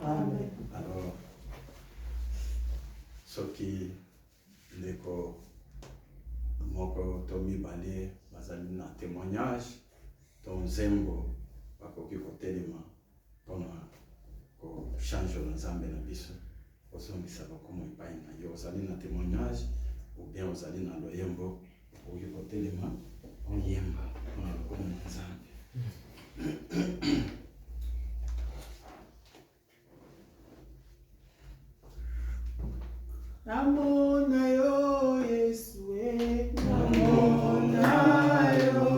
Amen. Alors, ce qui leko moko tomi bale bazali na témoignage ton zembo bakoki kotelema mpona kochange na nzambe na biso ozongisa bakomo epai na yo ozali na témoignage ou bien ozali na loyembo okoki kotelema oyemba mpona bakomo na nzambe. Namona yo Yesu, namona yo,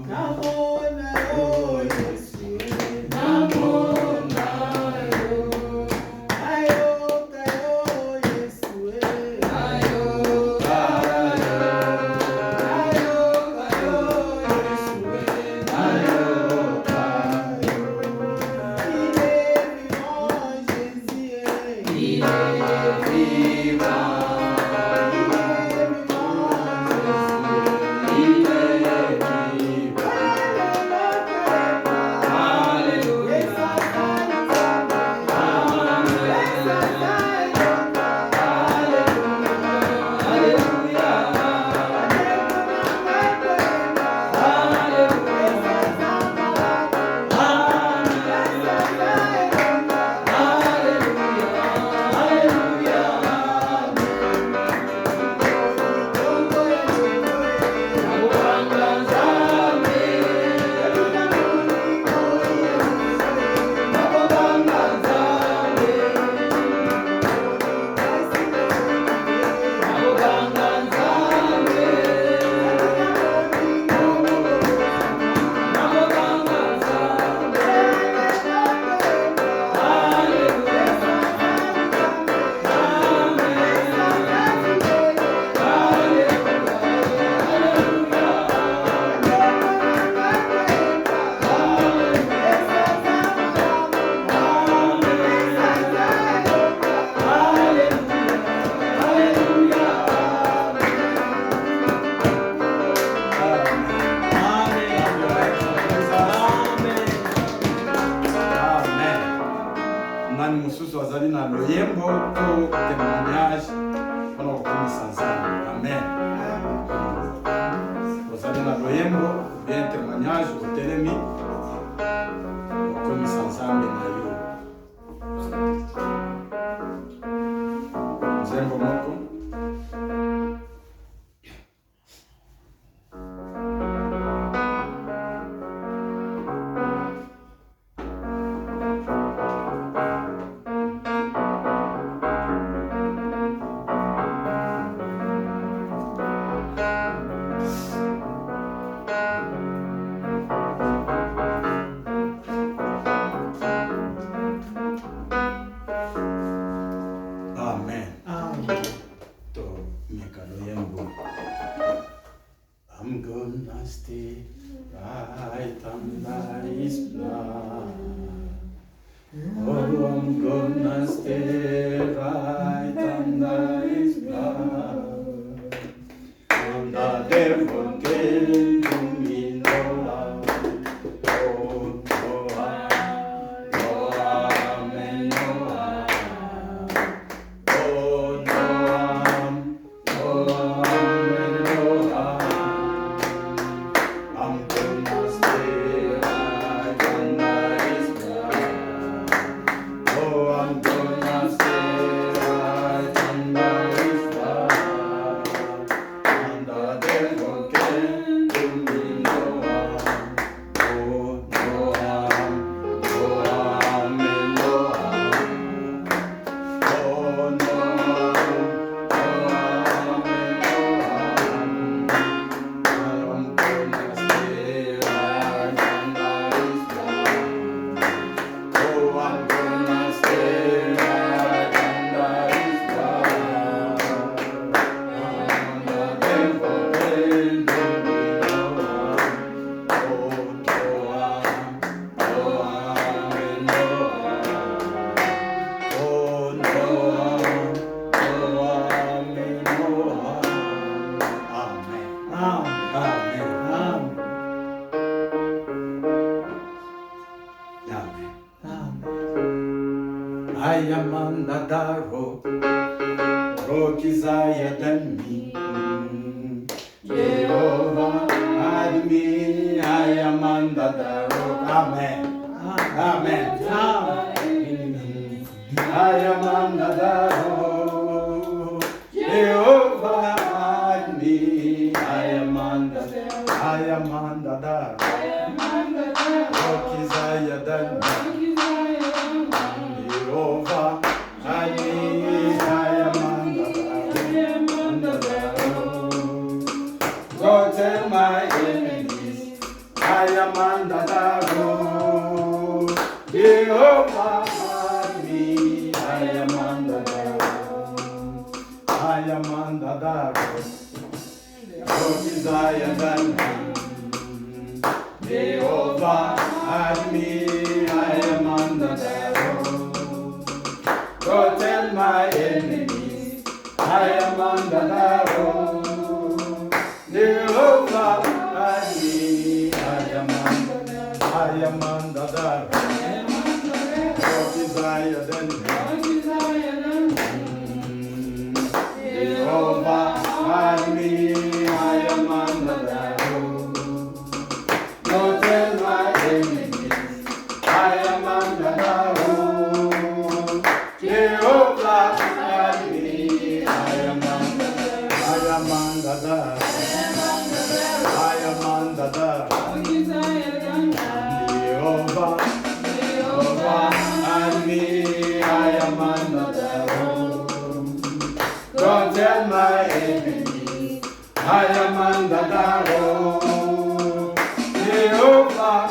namona yo Yesu, namona yo, ayoka yo Yesu, ayoka yo, ayoka yo Yesu, ayoka yo, il est vivant Jésus, il est vivant. Nani mususu azali na loyembo to témoignage mpona kokomisa nzambe. Amen. Ozali na loyembo bien témoignage otelemi kokomisa nzambe na yo. Nzembo moko I'm gonna stay right under His blood. Oh, I'm gonna stay right under His blood. And the devil came to me, no harm. Oh, no harm, no harm, and no harm. Oh, no harm, no harm, and no harm. I'm gonna stay right under His blood. Oh, I'm gonna stay right under Ayamanda daro, Rokizaya Dami, Jehovah Admi, Ayamanda daro. Amen. Amen. Ayamanda daro, Jehovah Admi, Ayamanda daro, Rokizaya Dami. Jehovah, I am under Go tell my enemies, I am under the road. Jehovah, I am under the road. I am under the road. Go desire than me. Jehovah, I am under the road. Go tell my enemies, I am under the road. Jehovah, I am under the road. What desire than me? Jehovah, I am under the road. Go tell my enemies, I am under the road. Jehovah, I am under the Jehovah, I am under the road. Don't tell my enemies, I am under the road. Jehovah,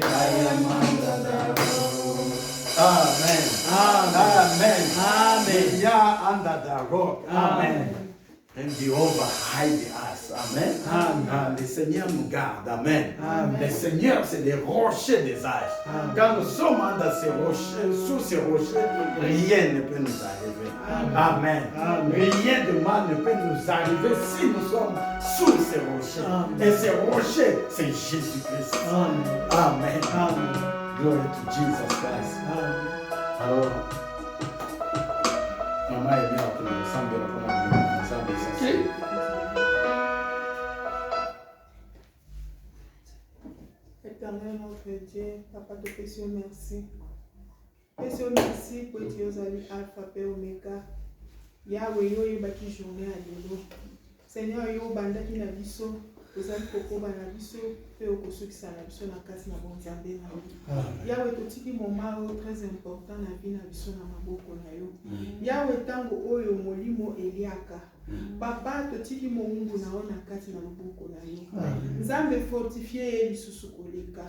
I am under the road. Amen. Amen. Amen. We are under the rock. Amen. And Jehovah hide us. Amen. Amen. Le Seigneur nous garde. Amen. Amen. Le Seigneur, c'est des rochers des âges. Quand nous sommes dans ces rochers, sous ces rochers, rien ne peut nous arriver. Amen. Amen. Rien de mal ne peut nous arriver si nous sommes sous ces rochers. Amen. Et ces rochers, c'est Jésus-Christ. Amen. Amen. Amen. Glory to Jesus Christ. Amen. Alors, maman est bien en train de s'embêter pour la vie. Éternel notre Dieu, Papa de Pécio, merci. Pécio, merci pour être Alpha, Père, Omega. Yahweh, yo yebaki journée à l'élo. Seigneur, yo bandaki na biso, ozali kokoba na biso, pe okosukisa na biso na kasi na bonzambe na yo. Yahweh, totiki moment très important na vie na biso na maboko na yo. Yahweh, tango oyo molimo eliaka. Papa, totiki moungu na ona kati na maboko na yo. Nzambe fortifié ye lisusu koleka.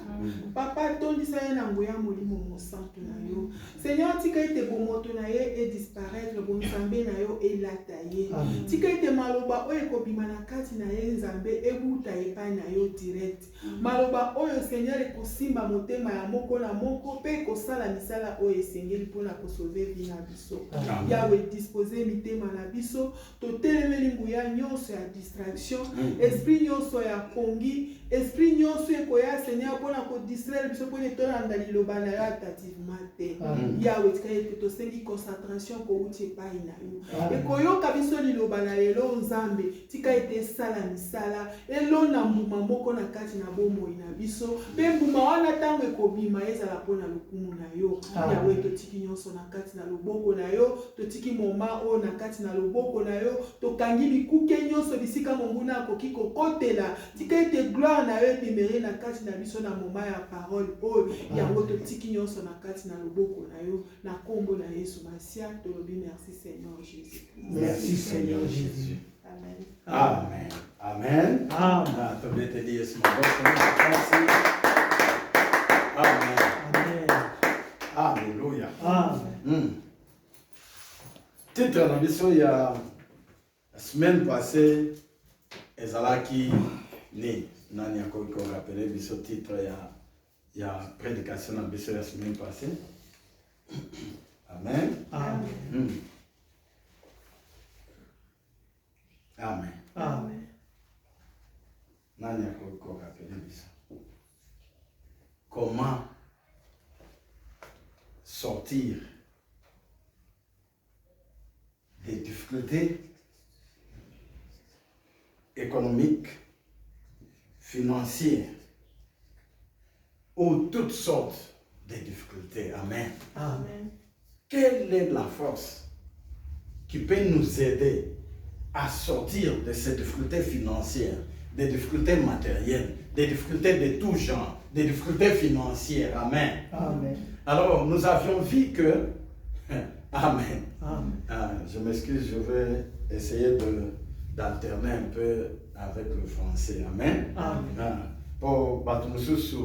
Papa, tondisa ye na ngoya molimo mosantu na yo. Seigneur, tika ite bomoto na ye et disparaître, bonzambe na yo elata ye. Tika ite maloba oyo ekobima na kati na ye nzambe ebuta epai na yo direct. Maloba oyo Seigneur ekosimba motema ya moko na moko pe kosala misala oyo esengeli mpona kosauve vi na biso. Yahweh disposer mitema na biso, totelemeli nguya nyonso ya distraction, esprit nyonso ya kongi, esprit nyonso ekoya Seigneur mpona kodistraire biso mpona etolanda liloba na yo attentivement te. Yahweh tika ete tosengi concentration kouti epai na yo. Ekoyoka biso liloba na lelo nzambe, tika ete esala misala, elona mbuma moko na kati na bomoi na biso, pe mbuma wana tango ekobima ezala mpona lokumu na yo. Yahweh totiki nyonso na kati na loboko na yo, totiki moma oyo na kati na loboko na yo, tokangi bikuke nyonso bisika monguna akoki kokotela, tika ete gloire na yo etemere na kati na biso na moma ya parole oyo. Yango totiki nyonso na kati na loboko na yo, na kombo na Yesu Masia, tolobi merci Seigneur Jésus. Merci Seigneur Jésus. Amen. Amen. Amen. Amen. Permettez de dire ce mot. Amen. Alléluia. Amen. Titre la mission il y a la semaine passée, ezalaki ni nani ako rappelé biso titre il y a prédication na biso la semaine passée. Amen. Amen. Amen. Amen. Nani ako rappelé biso. Comment sortir des difficultés économiques, financières, ou toutes sortes de difficultés. Amen. Amen. Quelle est la force qui peut nous aider à sortir de ces difficultés financières, des difficultés matérielles, des difficultés de tout genre, des difficultés financières? Amen. Amen. Alors, nous avions vu que... Amen. Amen. Je m'excuse, je vais essayer d'alterner un peu avec le français. Amen. Amen. Pour Batumususu,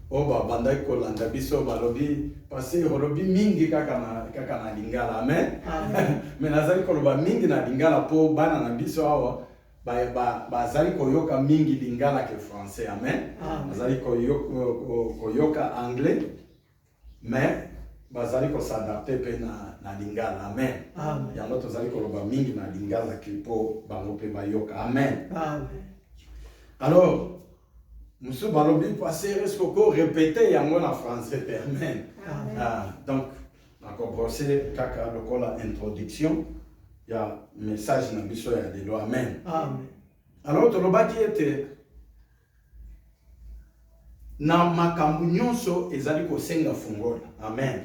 Oba Bandai Kolanda Biso Balobi, parce que Holobi Mingi kaka na lingala. Amen. Mais nazali koloba mingi na lingala po bana na biso awa bazali koyoka mingi lingala ke français. Amen. Bazali koyoka anglais, mais bazali ko s'adapter pe na lingala. Amen. Yango tozali koloba mingi na lingala ke po bango pe bayoka. Amen. Alors Monsieur Balobi passé risque ko répéter yango na français. Amen. Donc encore brosser kaka lokola introduction ya message na biso ya de lo. Amen. Alors tolobaki ete na makambo nyonso ezali kosenga fungola. Amen.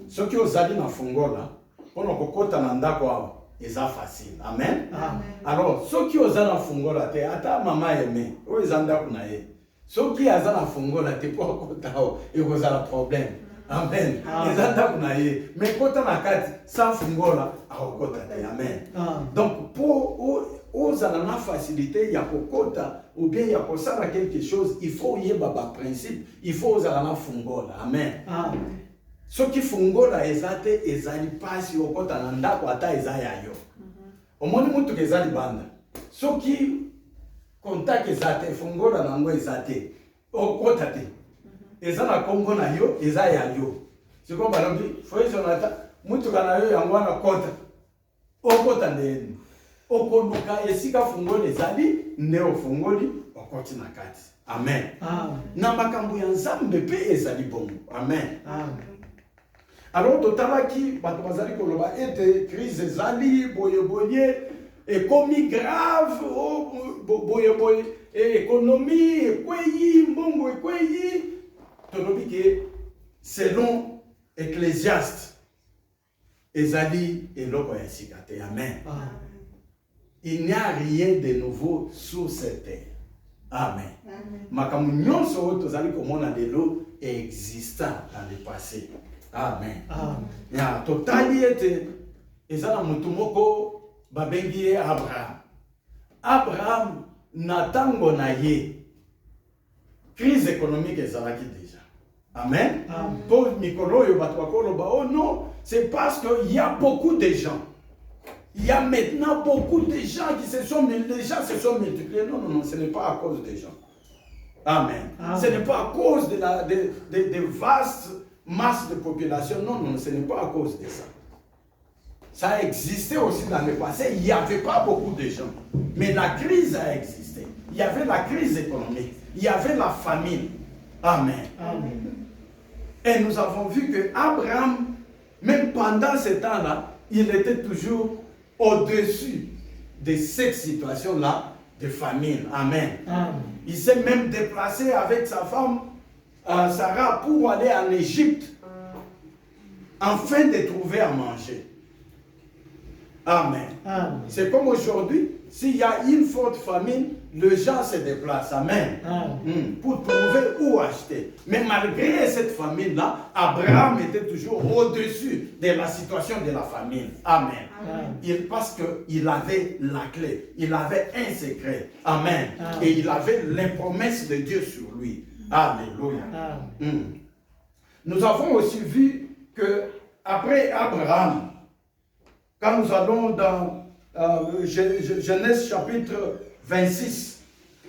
Soki ozali na fungola mpona kokota na ndako awa eza facile. Amen. Alors soki ozali na fungola te ata mama yeme oyo eza ndako na ye soki aza na fungola te po akota awa ekozala problème. Amen. Eza ndako na ye mais kota na kati sans fungola akokota te. Amen. Donc po ozala na facilité ya kokota ou bien ya kosala quelque chose, il faut yeba ba principe, il faut ozala na fungola. Amen. Soki fungola ezate ezali pasi okota na ndako ata eza ya yo. Omoni mutu kezali banda. Soki contact ezate fungola nango ezate okota te. Eza na kombo na yo eza ya yo. Siko balobi foi Jonathan mutu kana yo yango na kota. Okota ndeni. Okoluka esika fungola ezali neo fungoli okoti na kati. Amen. Na makambo ya Nzambe pe ezali bongo. Amen. Alors totalaki bato bazali koloba ete crise ezali boye ekomi grave boye économie ekweyi mbongo ekweyi tolobi ke selon Ecclésiaste ezali eloko ya sika te. Amen. Il n'y a rien de nouveau sur cette terre. Amen. Makambo nyonso oyo tozali komona lelo existant dans le passé. Amen. Ya totali ete ezala mutu moko babengi ye Abraham. Abraham na tango na ye crise économique ezalaki déjà. Amen. Pour mikolo yo bato bakoloba oh non, c'est parce qu'il y a beaucoup de gens. Il y a maintenant beaucoup de gens qui se sont multipliés. Non, ce n'est pas à cause des gens. Amen. Ce n'est pas à cause de vastes masses de population. Non, ce n'est pas à cause de ça. Ça existait aussi dans le passé. Il n'y avait pas beaucoup de gens. Mais la crise a existé. Il y avait la crise économique. Il y avait la famine. Amen. Et nous avons vu que Abraham, même pendant ce temps-là, il était toujours au-dessus de cette situation-là de famine. Amen. Il s'est même déplacé avec sa femme Sarah pour aller en Égypte afin de trouver à manger. Amen. C'est comme aujourd'hui, s'il y a une forte famine, les gens se déplacent. Amen. Pour trouver où acheter. Mais malgré cette famine-là, Abraham était toujours au-dessus de la situation de la famine. Amen. Parce qu'il avait la clé. Il avait un secret. Amen. Et il avait les promesses de Dieu sur lui. Alléluia. Nous avons aussi vu que après Abraham, quand nous allons dans Genèse chapitre 26,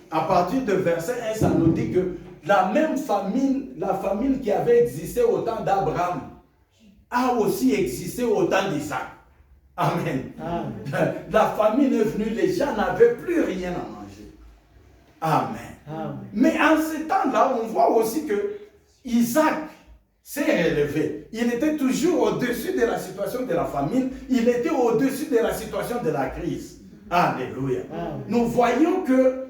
à partir de verset 1, ça nous dit que la même famine, la famine qui avait existé au temps d'Abraham, a aussi existé au temps d'Isaac. Amen. La famine est venue, les gens n'avaient plus rien à manger. Amen. Mais en ce temps-là, on voit aussi que Isaac s'est relevé. Il était toujours au-dessus de la situation de la famine. Il était au-dessus de la situation de la crise. Alléluia. Nous voyons que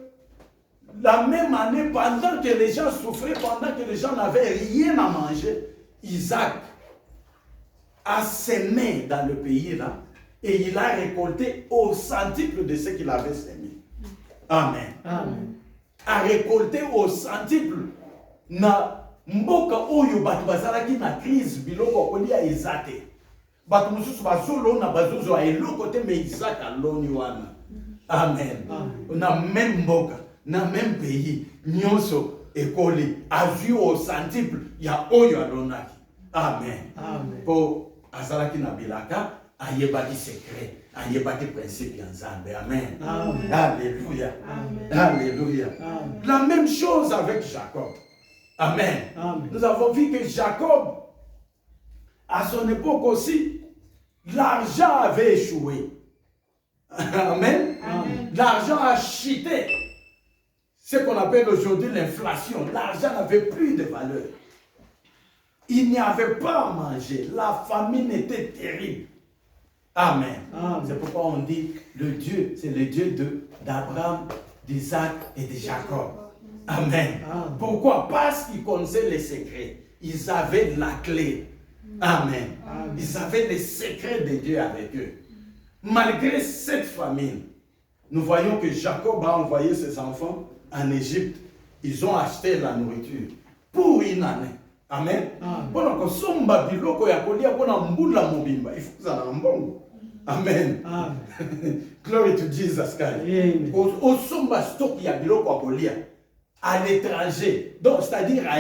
la même année, pendant que les gens souffraient, pendant que les gens n'avaient rien à manger, Isaac a semé dans le pays là et il a récolté au centuple de ce qu'il avait semé. Amen. Amen. A récolté au centuple na mboka oyo batu bazalaki na crise biloko kolia ezate. Batu mususu bazolona bazozo eloko te me Isaac aloni wana. Amen. Na même mboka, na même pays, nyonso ekoli azu au centuple ya oyo alonaki. Amen. Amen. Po azalaki na bilaka ayebaki secret, ayebaki principe ya Nzambe. Amen. Amen. Alléluia. Amen. Alléluia. Amen. La même chose avec Jacob. Amen. Amen. Nous avons vu que Jacob, à son époque aussi, l'argent avait échoué. Amen. Amen. L'argent a chuté. Ce qu'on appelle aujourd'hui l'inflation. L'argent n'avait plus de valeur. Il n'y avait pas à manger. La famine était terrible. Amen. Amen. C'est pourquoi on dit le Dieu, c'est le Dieu d'Abraham, d'Isaac et de Jacob. Amen. Amen. Pourquoi? Parce qu'ils connaissaient les secrets. Ils avaient la clé. Amen. Amen. Ils avaient les secrets de Dieu avec eux. Malgré cette famine, nous voyons que Jacob a envoyé ses enfants en Égypte. Ils ont acheté la nourriture pour une année. Amen. Bona kosomba biloko ya kolia bona mbula mobimba. Il faut que ça mbongo. Amen. Amen. Glory to Jesus Christ. Amen. Osomba stock ya biloko ya kolia à l'étranger. Donc c'est-à-dire à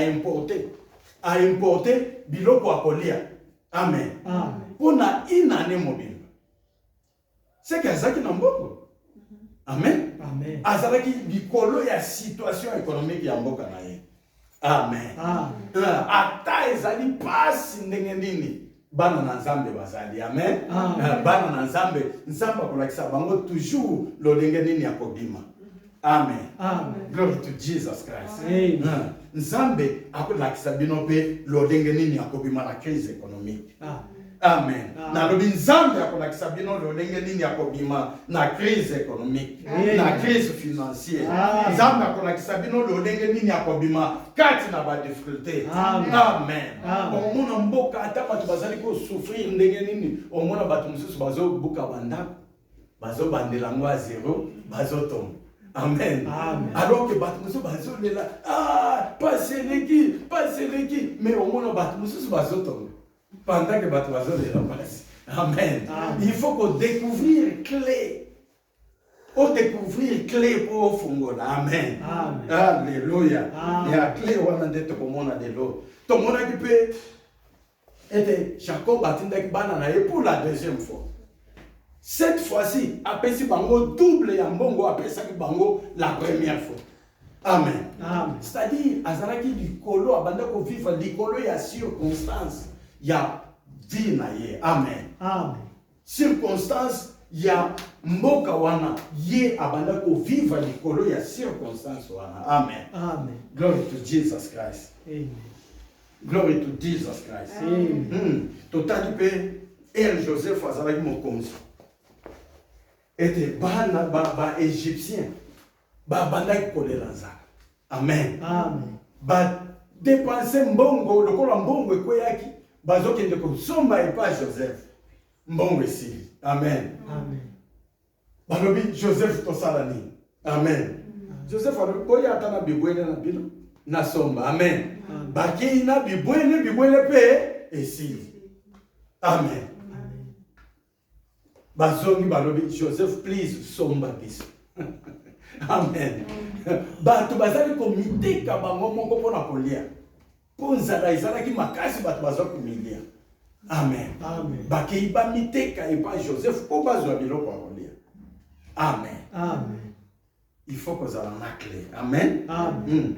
importer biloko ya kolia. Amen. Amen. Pona une année mobimba. C'est que ça qui n'a mbongo. Amen. Amen. Azalaki likolo ya situation économique ya mboka na ye. Amen. Amen. Ata ezali pasi ndenge nini bana na Nzambe bazali. Amen. Bana na Nzambe, Nzambe akolakisa bango toujours lolenge nini ya kobima. Amen. Amen. Glory to Jesus Christ. Amen. Nzambe akolakisa bino pe lolenge nini ya kobima na crise économique. Amen. Na lobi Nzambe akolakisa bino lolenge nini ya kobima na crise économique, na crise financière. Nzambe akolakisa bino lolenge nini ya kobima kati na ba difficulté. Amen. Omona mboka ata bato bazali ko souffrir ndenge nini, omona bato mususu bazo buka bandako, bazo bandela ngo a zéro, bazo tombe. Amen. Amen. Alors que bato mususu bazo lela, passez l'équipe, mais omona bato mususu bazo tombe. Pendant que bato bazo lela passe. Amen. Il faut qu'on découvrir clé. On découvrir clé pour fongola. Amen. Amen. Alléluia. Amen. Et la clé on a d'être comme on a de l'eau. Tout le monde qui peut être Jacob atteindre banana et pour la deuxième fois. Cette fois-ci, après si bango double ya mbongo après ça ki bango la première fois. Amen. Amen. C'est-à-dire azalaki likolo abanda ko vivre likolo ya circonstance ya vie na ye. Amen. Amen. Circonstance ya mboka wana ye abanda ko vivre likolo ya circonstance wana. Amen. Amen. Glory to Jesus Christ. Amen. Glory to Jesus Christ. Amen. Totali pe el Joseph azalaki mokonzi. Ete bana ba égyptien ba bandaki kolela nzala. Amen. Amen. Ba dépenser mbongo lokola mbongo ekweyaki bazokende kosomba epa Joseph. Mbongo esili. Amen. Amen. Balobi Joseph tosala nini? Amen. Joseph alobi boya ata na bibwele na bino na somba. Amen. Bakei na bibwele pe esili. Amen. Bazongi balobi Joseph please somba biso. Amen. Bato bazali komiteka bango moko mpona kolia. Po nzala ezalaki makasi bato baza komilia. Amen. Amen. Bakei bamiteka epa Joseph po bazwa biloko ya kolia. Amen. Amen. Il faut kozala na clé. Amen. Amen.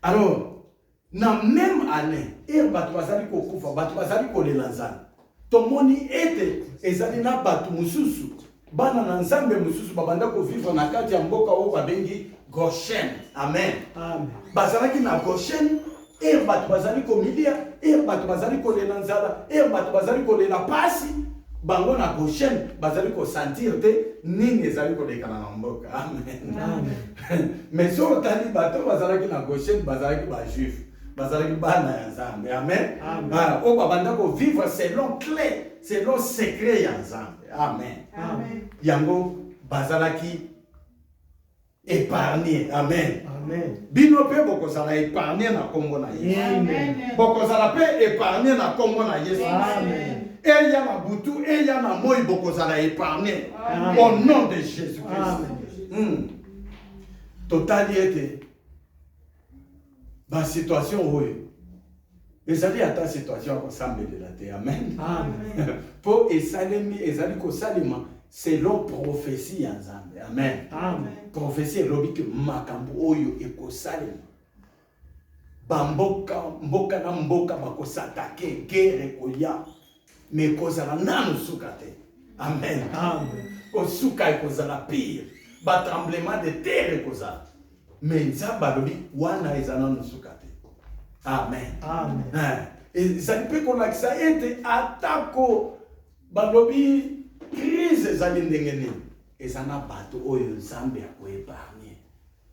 Alors, na même année, bato bazali kokufa, bato bazali kolela nzala. Tomoni ete ezali na bato mususu bana na Nzambe mususu babanda ko vivre na kati ya mboka oyo babengi Goshen. Amen. Amen. Bazalaki na Goshen bato bazali komilia, bato bazali kolela nzala, bato bazali kolela pasi, bango na Goshen bazali ko sentir te nini ezali kolekana na mboka. Amen. Mais so otali bato bazalaki na Goshen bazalaki ba juif, bazalaki bana ya Nzambe. Amen. Voilà, o babanda ko vivre selon clé, selon secret ya Nzambe. Amen. Amen. Yango bazalaki épargné. Amen. Amen. Bino pe bokozala épargné na kombo na Yesu. Amen. Bokozala pe épargné na kombo na Yesu. Amen. Eya na butu, eya na moi bokozala épargné. Amen. Au nom de Jésus-Christ. Amen. Totali ete ba situation oyo ezali ata situation ya kosambelela te. Amen. Amen. Po esalemi ezali kosalema selon prophétie ya Nzambe. Amen. Amen. Prophétie elobi ke makambo oyo ekosalema. Bamboka mboka na mboka bakosatake guerre koya me kozala nanu suka te. Amen. Amen. Kosuka ekozala pire. Ba tremblement de terre ekozala. Me Nzambe alobi wana ezala nanu suka te. Amen. Amen. Ezali pe kolakisa ete atako balobi crise ezali ndenge nini eza na bato oyo Nzambe akoepargne.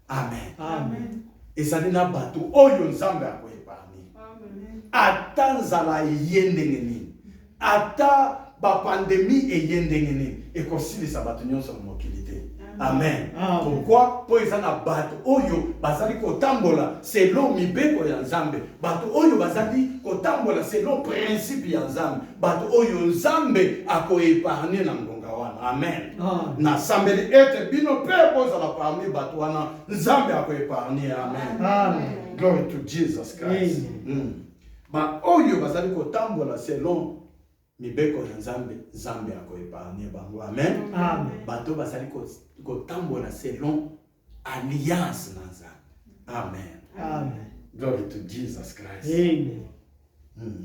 Amen. Amen. Ezali na bato oyo Nzambe akoepargne. Amen. Ata nzala eye ndenge nini, ata bapandemi eye ndenge nini, ekosilisa bato nyonso na mokili te. Amen. Amen. Pourquoi? Po eza na bato oyo bazali kotambola selon mibeko ya Nzambe, bato oyo bazali kotambola selon principe ya Nzambe, bato oyo Nzambe akoepargne na ngonga wana. Amen. Amen. Na sambeli ete bino pe bozala parmi bato wana Nzambe akoepargne. Amen. Amen. Glory to Jesus Christ. Ba oyo bazali kotambola selon mibeko ya Nzambe, Nzambe akoepargne bango. Amen. Amen. Bato bazali kotambola selon alliance na Nzambe. Amen. Amen. Glory to Jesus Christ. Amen.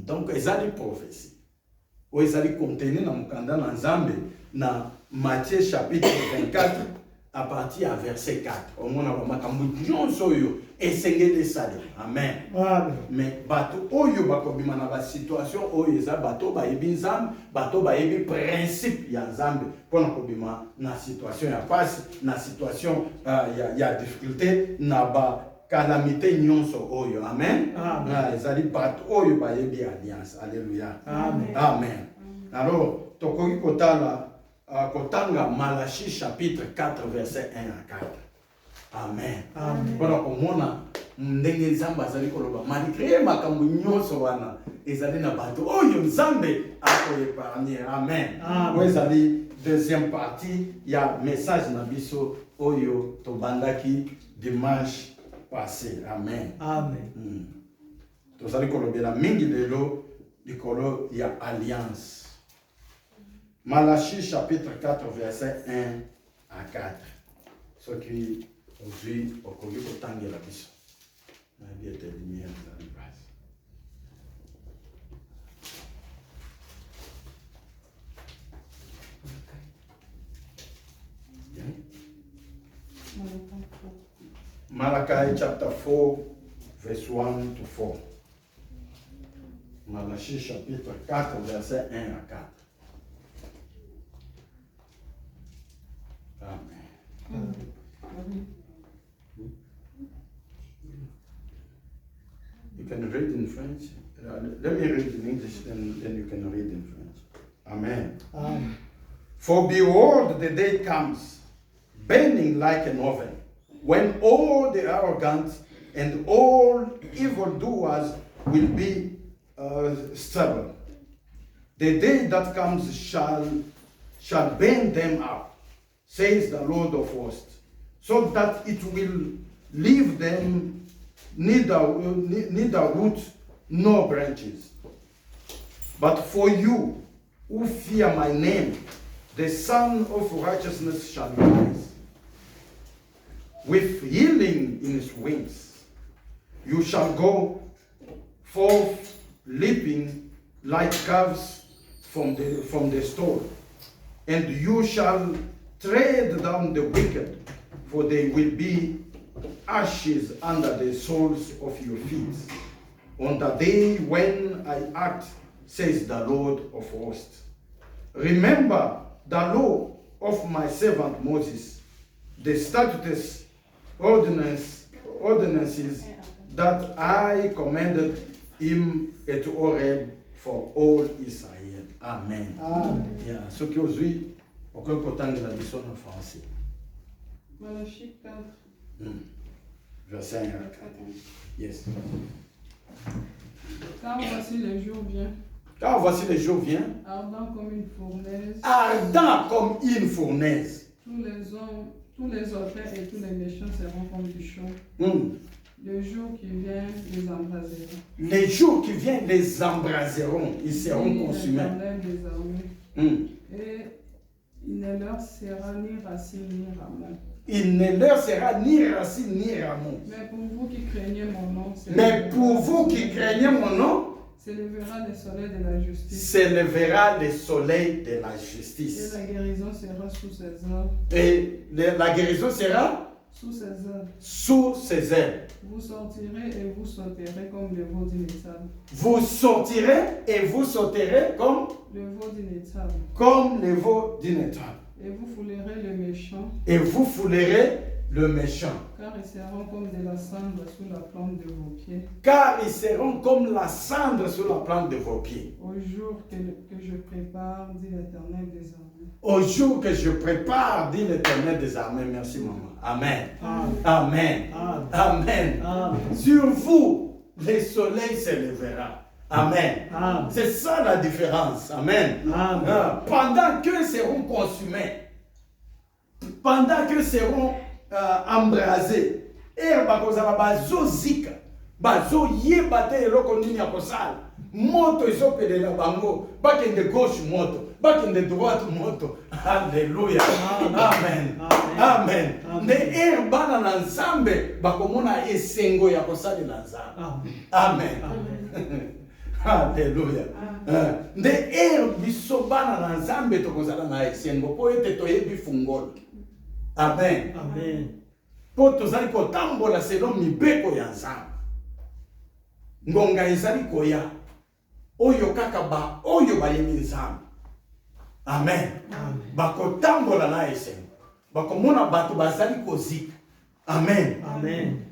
Donc ezali prophétie oyo ezali contenu na mokanda na Nzambe na Matthieu chapitre 24 à partir à verset 4. Omona ba makambo nyonso oyo esengeli esalema. Amen. Amen. Mais bato oyo bakobima na ba situation oyo eza bato bayebi Nzambe, bato bayebi principe ya Nzambe mpona kobima na situation ya pasi, na situation ya difficulté, na ba calamité nyonso oyo. Amen. Amen. Ezali bato oyo bayebi alliance. Alléluia. Amen. Amen. Alors, tokoki kotanga Malachie chapitre 4 verset 1 à 4. Amen. Amen. Mpona komona ndenge Nzambe azali koloba malgré makambo nyonso wana ezali na bato oyo Nzambe akoepargne. Amen. Amen. Oyo ezali deuxième partie ya message na biso oyo tobandaki dimanche passé. Amen. Amen. Tozali kolobela mingi lelo likolo ya alliance. Malachie chapitre 4 verset 1 à 4. Ce qui aujourd'hui okoki kotangela biso. Na bien te lumière dans la base. Malachi chapter 4 verse 1 to 4. Malachie chapitre 4 verset 1 à 4. Amen. You can read in French. Let me read in English, then you can read in French. Amen. Amen. For behold, the day comes, burning like an oven, when all the arrogant and all evildoers will be stubborn. The day that comes shall burn them up, says the Lord of hosts, so that it will leave them neither root nor branches. But for you who fear my name, the Son of Righteousness shall rise. With healing in his wings, you shall go forth leaping like calves from the stall, and you shall tread down the wicked, for they will be ashes under the soles of your feet. on the day when I act, says the Lord of hosts. Remember the law of my servant Moses, the statutes, ordinances that I commanded him at Horeb for all Israel. Amen. Yeah. Ce qui aujourd'hui, aucun potent de la leçon en français. Malachie 4. Verset 1 à 4. Yes. Car voici les jours viennent, Car voici les jours viennent, ardents comme une fournaise. ardent comme une fournaise. Tous les hommes, tous les auteurs et tous les méchants seront comme du chaud. Le jour qui vient les embraseront. Les jours qui viennent les embraseront, ils seront consumés. L'Éternel des armées. Et il ne leur sera ni racine ni rameau. Il ne leur sera ni racine ni rameau. Mais pour vous qui craignez mon nom, s'élèvera le soleil de la justice. S'élèvera le soleil de la Et justice. la guérison sera sous ses ailes. Et la guérison sera Sous ses ailes. sous ses ailes. Vous sortirez et vous sauterez comme le veau d'inétable. Vous sortirez et vous sauterez comme Le veau d'inétable. les veaux d'une étoile. Et vous foulerez le méchant, Et vous foulerez le méchant. car ils seront comme de la cendre sous la plante de vos pieds. Car ils seront comme la cendre sur la plante de vos pieds. Au jour que je prépare, dit l'Éternel des armées. Au jour que je prépare, dit l'Éternel des armées. Merci, maman. Amen. Amen. Amen. Sur vous, le soleil s'élèvera. Amen. C'est ça la différence. Amen. Pendant qu'eux seront consumés, pendant qu'eux seront embrasés, et bakozala bazo zika, bazo yebate eloko nini ya kosala, moto ezopelela bango, bakende gauche moto, bakende droite moto. Alléluia. Amen. Amen. Ne bana na nzambe bakomona esengo ya kosalela nzambe. Amen. Alléluia. Nde biso bana na nzambe tokozala na esengo po ete toyebi fungolo. Amen. Po tozali kotambola selon mibeko ya nzambe. Ngonga ezali koya oyo kaka ba oyo bayebi nzambe. Amen. Bakotambola na esengo. Bakomona bato bazali kozika. Amen.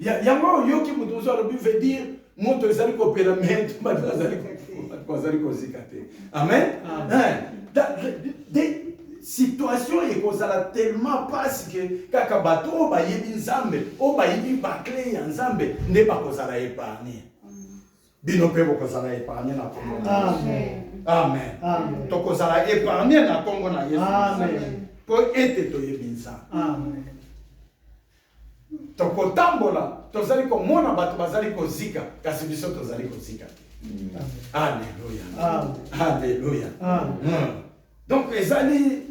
Yango yoki mutu alobi veut dire moto ezali kopela meto bazali kozika te. Amen. Des situations ekozala tellement parce que kaka bato bayebi nzambe o bayebi bakle ya nzambe nde bakozala épargné. Bino pe bokozala épargné na Kongo. Amen. Tokozala épargné na Kongo na Yesu. Amen. Po ete toyebi nzambe. Tokotambola tozali komona bato bazali kozika kasi biso tozali kozika. Alléluia. Alléluia. Donc ezali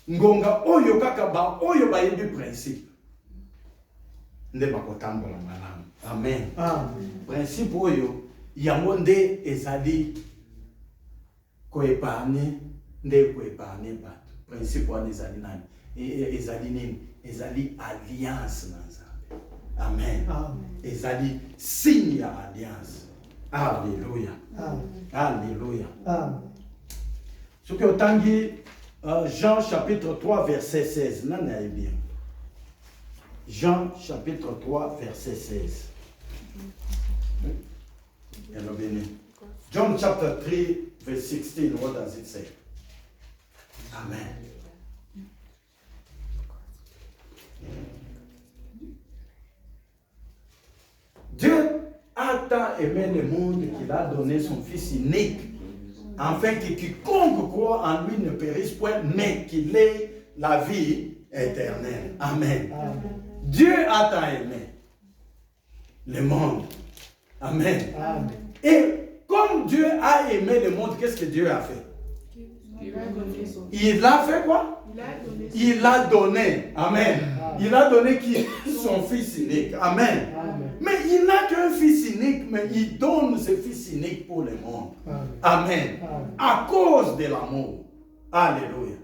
ngonga oyo kaka ba oyo bayebi principe nde bakotambola malamu. Amen. Principe oyo yango nde ezali koepargne nde koepargne bato. Principe wana ezali nani? Ezali nini? Ezali alliance na Nzambe. Amen. Ezali signe ya alliance. Alléluia. Alléluia. Ce que otangi Jean chapitre 3 verset 16. Nana bien. Jean chapitre 3 verset 16. John chapter 3 verse 16. What does it say? Amen. Dieu a tant aimé le monde qu'il a donné son Fils unique, afin que quiconque croit en lui ne périsse point, mais qu'il ait la vie éternelle. Amen. Dieu a tant aimé le monde. Amen. Et comme Dieu a aimé le monde, qu'est-ce que Dieu a fait? Il a fait quoi? Il a donné. Amen. Il a donné qui? Son Fils unique. Amen. Mais il n'a qu'un Fils unique, mais il donne ce Fils unique pour le monde. Amen. À cause de l'amour. Alléluia.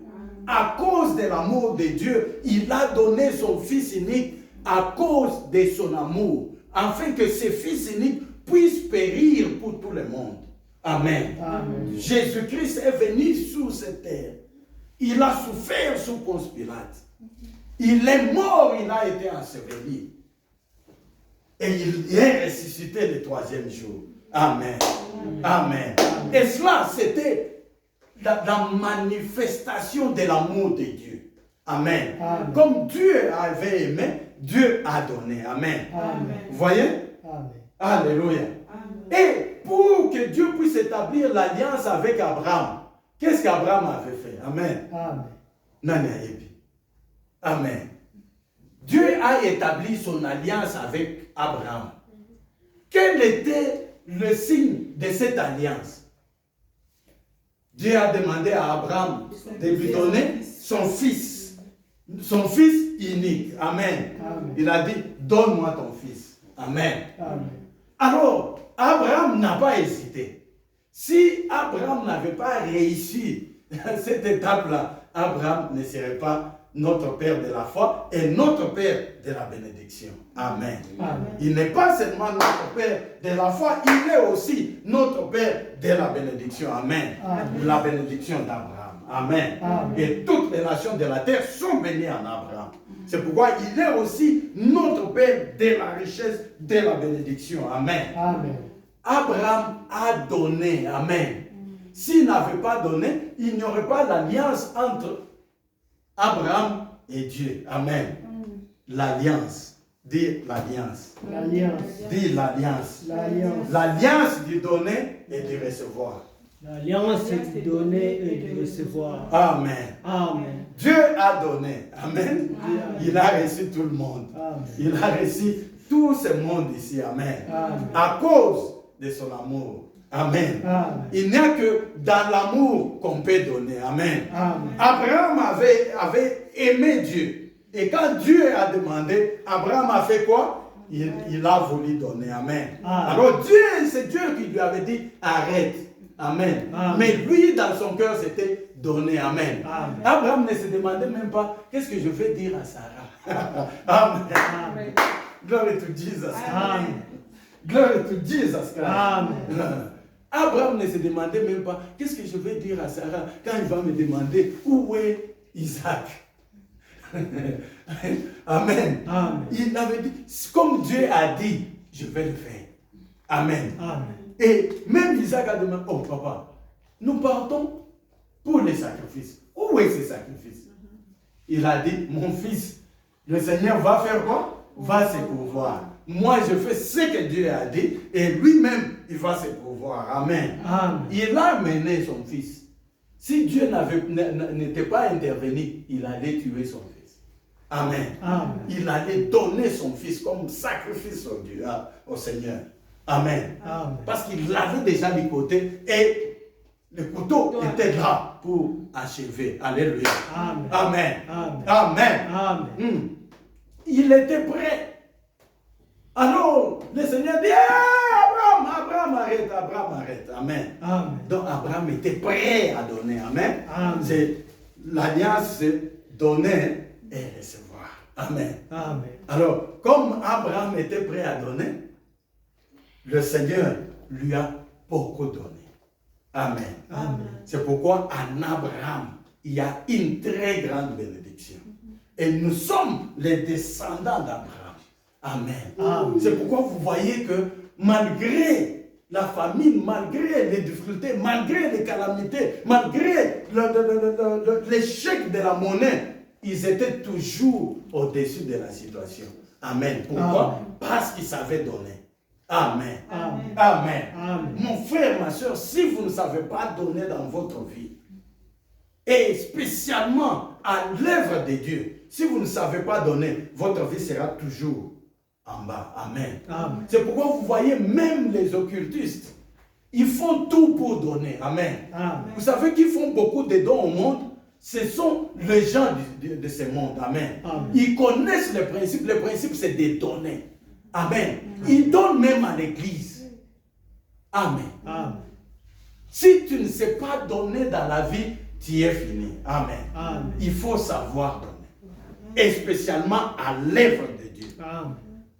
À cause de l'amour de Dieu, il a donné son Fils unique à cause de son amour, afin que ce Fils unique puisse périr pour tout le monde. Amen. Amen. Jésus-Christ est venu sur cette terre. Il a souffert sous Ponce Pilate. Il est mort, il a été enseveli. Et il est ressuscité le 3e jour. Amen. Amen. Et cela, c'était la manifestation de l'amour de Dieu. Amen. Amen. Comme Dieu avait aimé, Dieu a donné. Amen. Amen. Vous voyez? Amen. Alléluia. Et pour que Dieu puisse établir l'alliance avec Abraham, qu'est-ce qu'Abraham avait fait? Amen. Amen. Nani ayebi. Amen. Dieu a établi son alliance avec Abraham. Quel était le signe de cette alliance? Dieu a demandé à Abraham de lui donner son fils unique. Amen. Amen. Il a dit, donne-moi ton fils. Amen. Amen. Alors, Abraham n'a pas hésité. Si Abraham n'avait pas réussi cette étape-là, Abraham ne serait pas notre père de la foi et notre père de la bénédiction. Amen. Amen. Il n'est pas seulement notre père de la foi, il est aussi notre père de la bénédiction. Amen. Amen. La bénédiction d'Abraham. Amen. Amen. Et toutes les nations de la terre sont bénies en Abraham. C'est pourquoi il est aussi notre père de la richesse de la bénédiction. Amen. Amen. Abraham a donné. Amen. S'il n'avait pas donné, il n'y aurait pas l'alliance entre Abraham et Dieu. Amen. L'alliance. Dis l'alliance. L'alliance. Dis l'alliance. L'alliance. L'alliance du donner et du recevoir. L'alliance est de donner et de recevoir. Amen. Amen. Dieu a donné. Amen. Il a reçu tout le monde. Amen. Il a reçu tout ce monde ici. Amen. Amen. À cause de son amour. Amen. Amen. Il n'y a que dans l'amour qu'on peut donner. Amen. Amen. Abraham avait aimé Dieu. Et quand Dieu a demandé, Abraham a fait quoi? Il a voulu donner. Amen. Amen. Alors c'est Dieu qui lui avait dit, arrête. Amen. Amen. Mais lui, dans son cœur, c'était donner. Amen. Amen. Abraham ne se demandait même pas, qu'est-ce que je vais dire à Sarah? Amen. Amen. Glory to Jesus. Amen. Glory to Jesus Christ. Amen. Abraham ne se demandait même pas, qu'est-ce que je vais dire à Sarah quand il va me demander où est Isaac? Amen. Amen. Il avait dit, comme Dieu a dit, je vais le faire. Amen. Amen. Et même Isaac a demandé, oh papa, nous partons pour les sacrifices. Où est ce sacrifice? Il a dit, mon fils, le Seigneur va faire quoi? Va se pourvoir. Moi, je fais ce que Dieu a dit et lui-même, il va se pourvoir. Amen. Amen. Il a mené son fils. Si Dieu n'était pas intervenu, il allait tuer son fils. Amen. Amen. Il allait donner son fils comme sacrifice au Seigneur. Amen. Amen. Parce qu'il l'avait déjà du côté et le couteau était là pour achever. Alléluia. Amen. Amen. Amen. Amen. Amen. Il était prêt. Alors, le Seigneur dit, Abraham, arrête. Amen. Amen. Donc, Abraham était prêt à donner. Amen. Amen. C'est l'alliance, c'est donner et recevoir. Amen. Amen. Alors, comme Abraham était prêt à donner, le Seigneur lui a beaucoup donné. Amen. Amen. C'est pourquoi en Abraham, il y a une très grande bénédiction. Et nous sommes les descendants d'Abraham. Amen. Amen. C'est pourquoi vous voyez que malgré la famine, malgré les difficultés, malgré les calamités, malgré l'échec de la monnaie, ils étaient toujours au-dessus de la situation. Amen. Pourquoi? Amen. Parce qu'ils savaient donner. Amen. Amen. Amen. Amen. Mon frère, ma soeur, si vous ne savez pas donner dans votre vie, et spécialement à l'œuvre de Dieu, si vous ne savez pas donner, votre vie sera toujours en bas. Amen. Amen. C'est pourquoi vous voyez même les occultistes, ils font tout pour donner. Amen. Amen. Vous savez qu'ils font beaucoup de dons au monde, ce sont les gens de ce monde. Amen. Amen. Ils connaissent le principe. Le principe, c'est de donner. Amen. Ils donnent même à l'église. Amen. Amen. Si tu ne sais pas donner dans la vie, tu es fini. Amen. Amen. Il faut savoir donner. Et spécialement à l'œuvre de Dieu. Amen.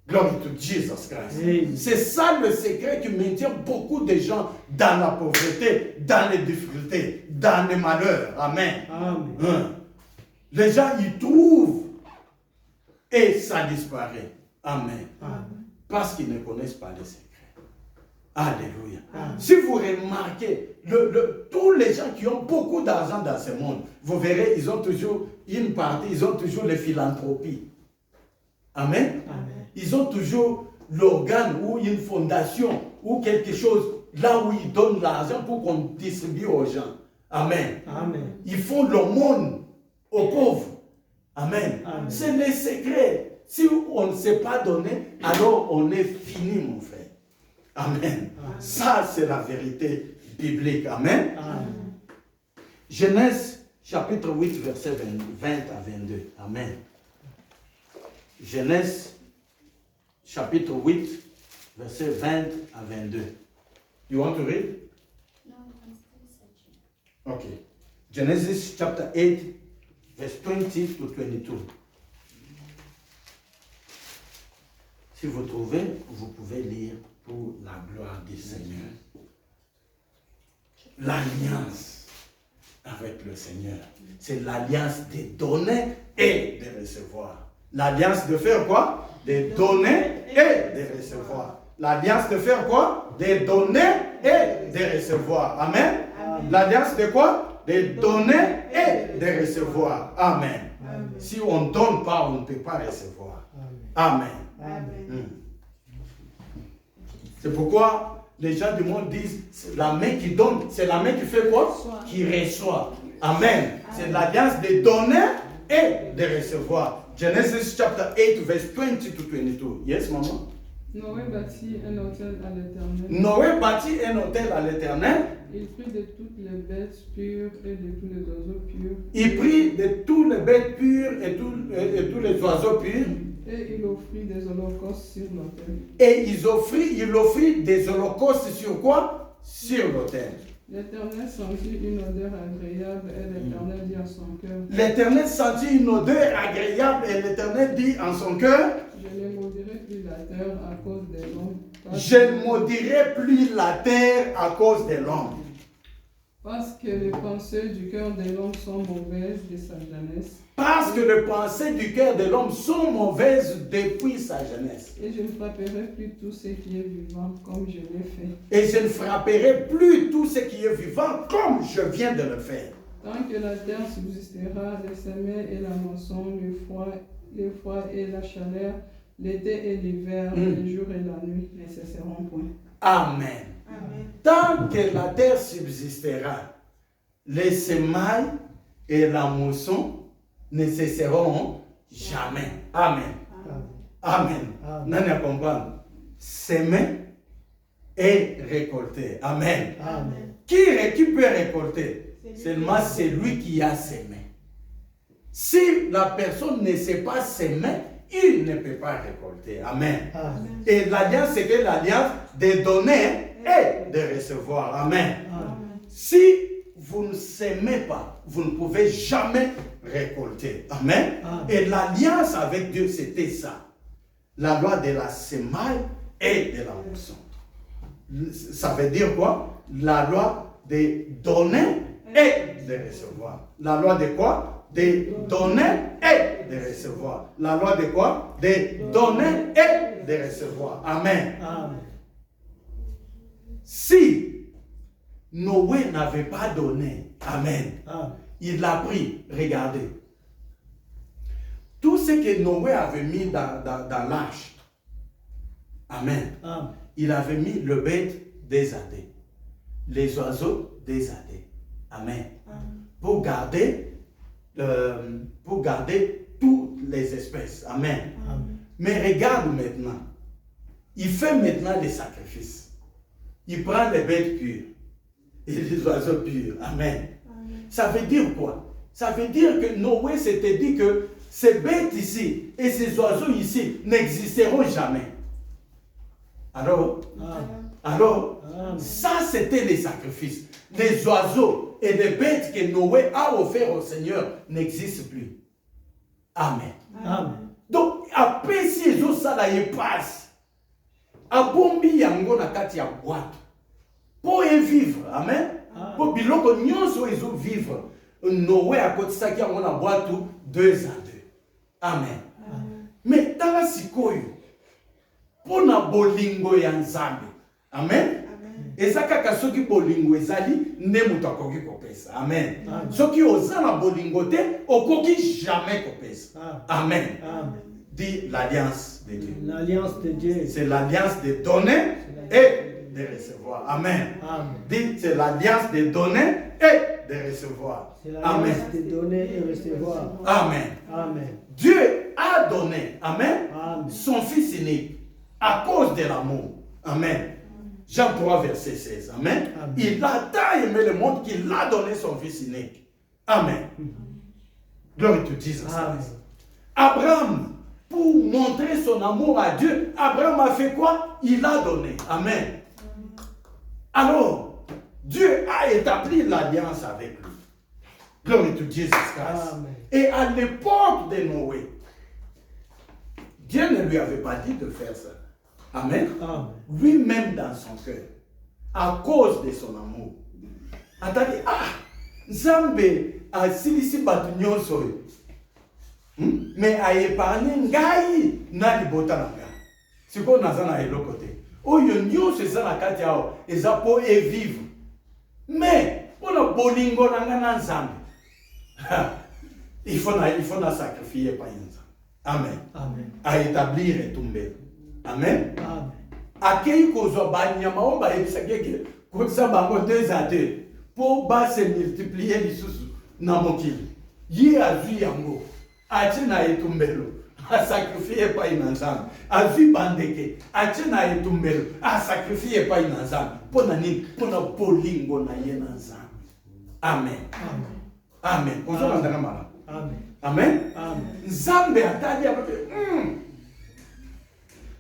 Glory to Jesus Christ. Amen. C'est ça le secret qui maintient beaucoup de gens dans la pauvreté, dans les difficultés, dans les malheurs. Amen. Amen. Hein. Les gens y trouvent et ça disparaît. Amen. Amen. Parce qu'ils ne connaissent pas les secrets. Alléluia. Amen. Si vous remarquez, tous les gens qui ont beaucoup d'argent dans ce monde, vous verrez, ils ont toujours une partie, ils ont toujours les philanthropies. Amen. Amen. Ils ont toujours l'organe ou une fondation ou quelque chose là où ils donnent l'argent pour qu'on distribue aux gens. Amen. Amen. Ils font l'aumône aux pauvres. Amen. Amen. C'est les secrets. Si on ne sait pas donner, alors on est fini, mon frère. Amen. Ça, c'est la vérité biblique. Amen. Amen. Genèse chapitre 8, verset 20 à 22. Amen. Genèse chapitre 8, verset 20 à 22. You want to read? No, I'm still searching. Okay. Genesis chapter 8, verse 20 to 22. Si vous trouvez, vous pouvez lire pour la gloire du Seigneur. L'alliance avec le Seigneur, c'est l'alliance de donner et de recevoir. L'alliance de faire quoi? De donner et de recevoir. L'alliance de faire quoi? De donner et de recevoir. Amen. L'alliance de quoi? De donner et de recevoir. Amen. Si on ne donne pas, on ne peut pas recevoir. Amen. Amen. C'est pourquoi les gens du monde disent, c'est la main qui donne, c'est la main qui fait quoi? Qui reçoit. Amen. C'est l'alliance de donner et de recevoir. Genesis chapter 8, verse 20 to 22. Yes, maman? Noé bâtit un autel à l'Éternel. Noé bâtit un autel à l'Éternel. Il prit de toutes les bêtes pures et de tous les oiseaux purs. Il prit de tous les bêtes pures et tous les oiseaux purs. Et il offrit des holocaustes sur l'autel. Et il offrit des holocaustes sur quoi? Sur l'autel. L'Éternel sentit une odeur agréable et l'Éternel dit en son cœur, L'Éternel sentit une odeur agréable et l'Éternel dit en son cœur, je ne maudirai plus la terre à cause des hommes. je ne maudirai plus la terre à cause de l'homme. Parce que les pensées du cœur de l'homme sont mauvaises de sa jeunesse. Parce que les pensées du cœur de l'homme sont mauvaises depuis sa jeunesse. Et je ne frapperai plus tout ce qui est vivant comme je l'ai fait. Et je ne frapperai plus tout ce qui est vivant comme je viens de le faire. Tant que la terre subsistera, les semis et la moisson, le froid et la chaleur, l'été et l'hiver, les jours et la nuit ne cesseront point. Amen. Amen. Tant que la terre subsistera, les semailles et la mousson ne cesseront jamais. Amen. Amen. Nana comprendre. Semer et récolter. Amen. Amen. Qui peut récolter? Seulement celui qui a semé. Si la personne ne sait pas s'aimer, il ne peut pas récolter. Amen. Amen. Et l'alliance, c'est que l'alliance de donner et de recevoir. Amen. Si vous ne s'aimez pas, vous ne pouvez jamais récolter. Amen. Amen. Et l'alliance avec Dieu, c'était ça. La loi de la semaille et de la mousson. Ça veut dire quoi? La loi de donner et de recevoir. La loi de quoi? De donner et de recevoir. La loi de quoi? De donner et de recevoir. Amen. Amen. Si Noé n'avait pas donné, amen, Amen. il l'a pris, regardez. Tout ce que Noé avait mis dans l'arche, amen, Amen. il avait mis le bête des années, les oiseaux des années, amen, pour garder toutes les espèces, amen. Amen. Mais regarde maintenant, il fait maintenant des sacrifices. Il prend les bêtes pures et les oiseaux purs, amen. Ça veut dire quoi? Ça veut dire que Noé s'était dit que ces bêtes ici et ces oiseaux ici n'existeront jamais. Alors, ça c'était les sacrifices. Les oiseaux et les bêtes que Noé a offerts au Seigneur n'existent plus. Amen. Amen. Donc, apesi ezosala ye pasi abombi yango na kati ya boîte po evivre. Amen. Po biloko nyonso ezovivre Noé akotisaki yango na boîte 2 à 2. Amen. Mais tala sikoyo pona bolingo ya Nzambe. Amen. Eza kaka soki bolingo ezali nde moto akoki kopesa. Amen. Soki oza na bolingo te okoki jamais kopesa. Amen. Dit l'alliance de Dieu. L'alliance de Dieu. C'est l'alliance de donner et de recevoir. Amen. Dit c'est l'alliance de donner et de recevoir. C'est l'alliance de donner et recevoir. Amen. Amen. Dieu a donné, amen, Amen. son Fils unique à cause de l'amour. Amen. Jean 3, verset 16. Amen. Amen. Il a tant aimé le monde qu'il a donné son Fils unique. Amen. Glory to Jesus Christ. Abraham, pour montrer son amour à Dieu, Abraham a fait quoi? Il a donné. Amen. Alors, Dieu a établi l'alliance avec lui. Glory to Jesus Christ. Amen. Et à l'époque de Noé, Dieu ne lui avait pas dit de faire ça. Amen. Amen. Lui-même dans son cœur, à cause de son amour, a dit, Nzambe a silisi batu nyonso. Mais a épargné ngai na libota na nga. Siko naza na eloko te. Oyo nyonso eza na kati yao eza po evivre. Mais pona bolingo na nga na Nzambe. Il faut na sacrifier par Nzambe. Amen. Amen. À établir et tomber. Amen. Amen. Akei kozwa banyama o ba ebisakeke kotsa bango 2 à 2 pour ba se multiplier lisusu na mokili. Ye azwi yango. Achi na etumbelo. A sacrifier pa inanzambe. Azwi bandeke. Achi na etumbelo. A sacrifier pa inanzambe. Pona nini? Pona bolingo na ye nanzambe. Amen. Amen. Amen. Kozwa ndanga mala. Amen. Amen. Amen. Nzambe atali abape.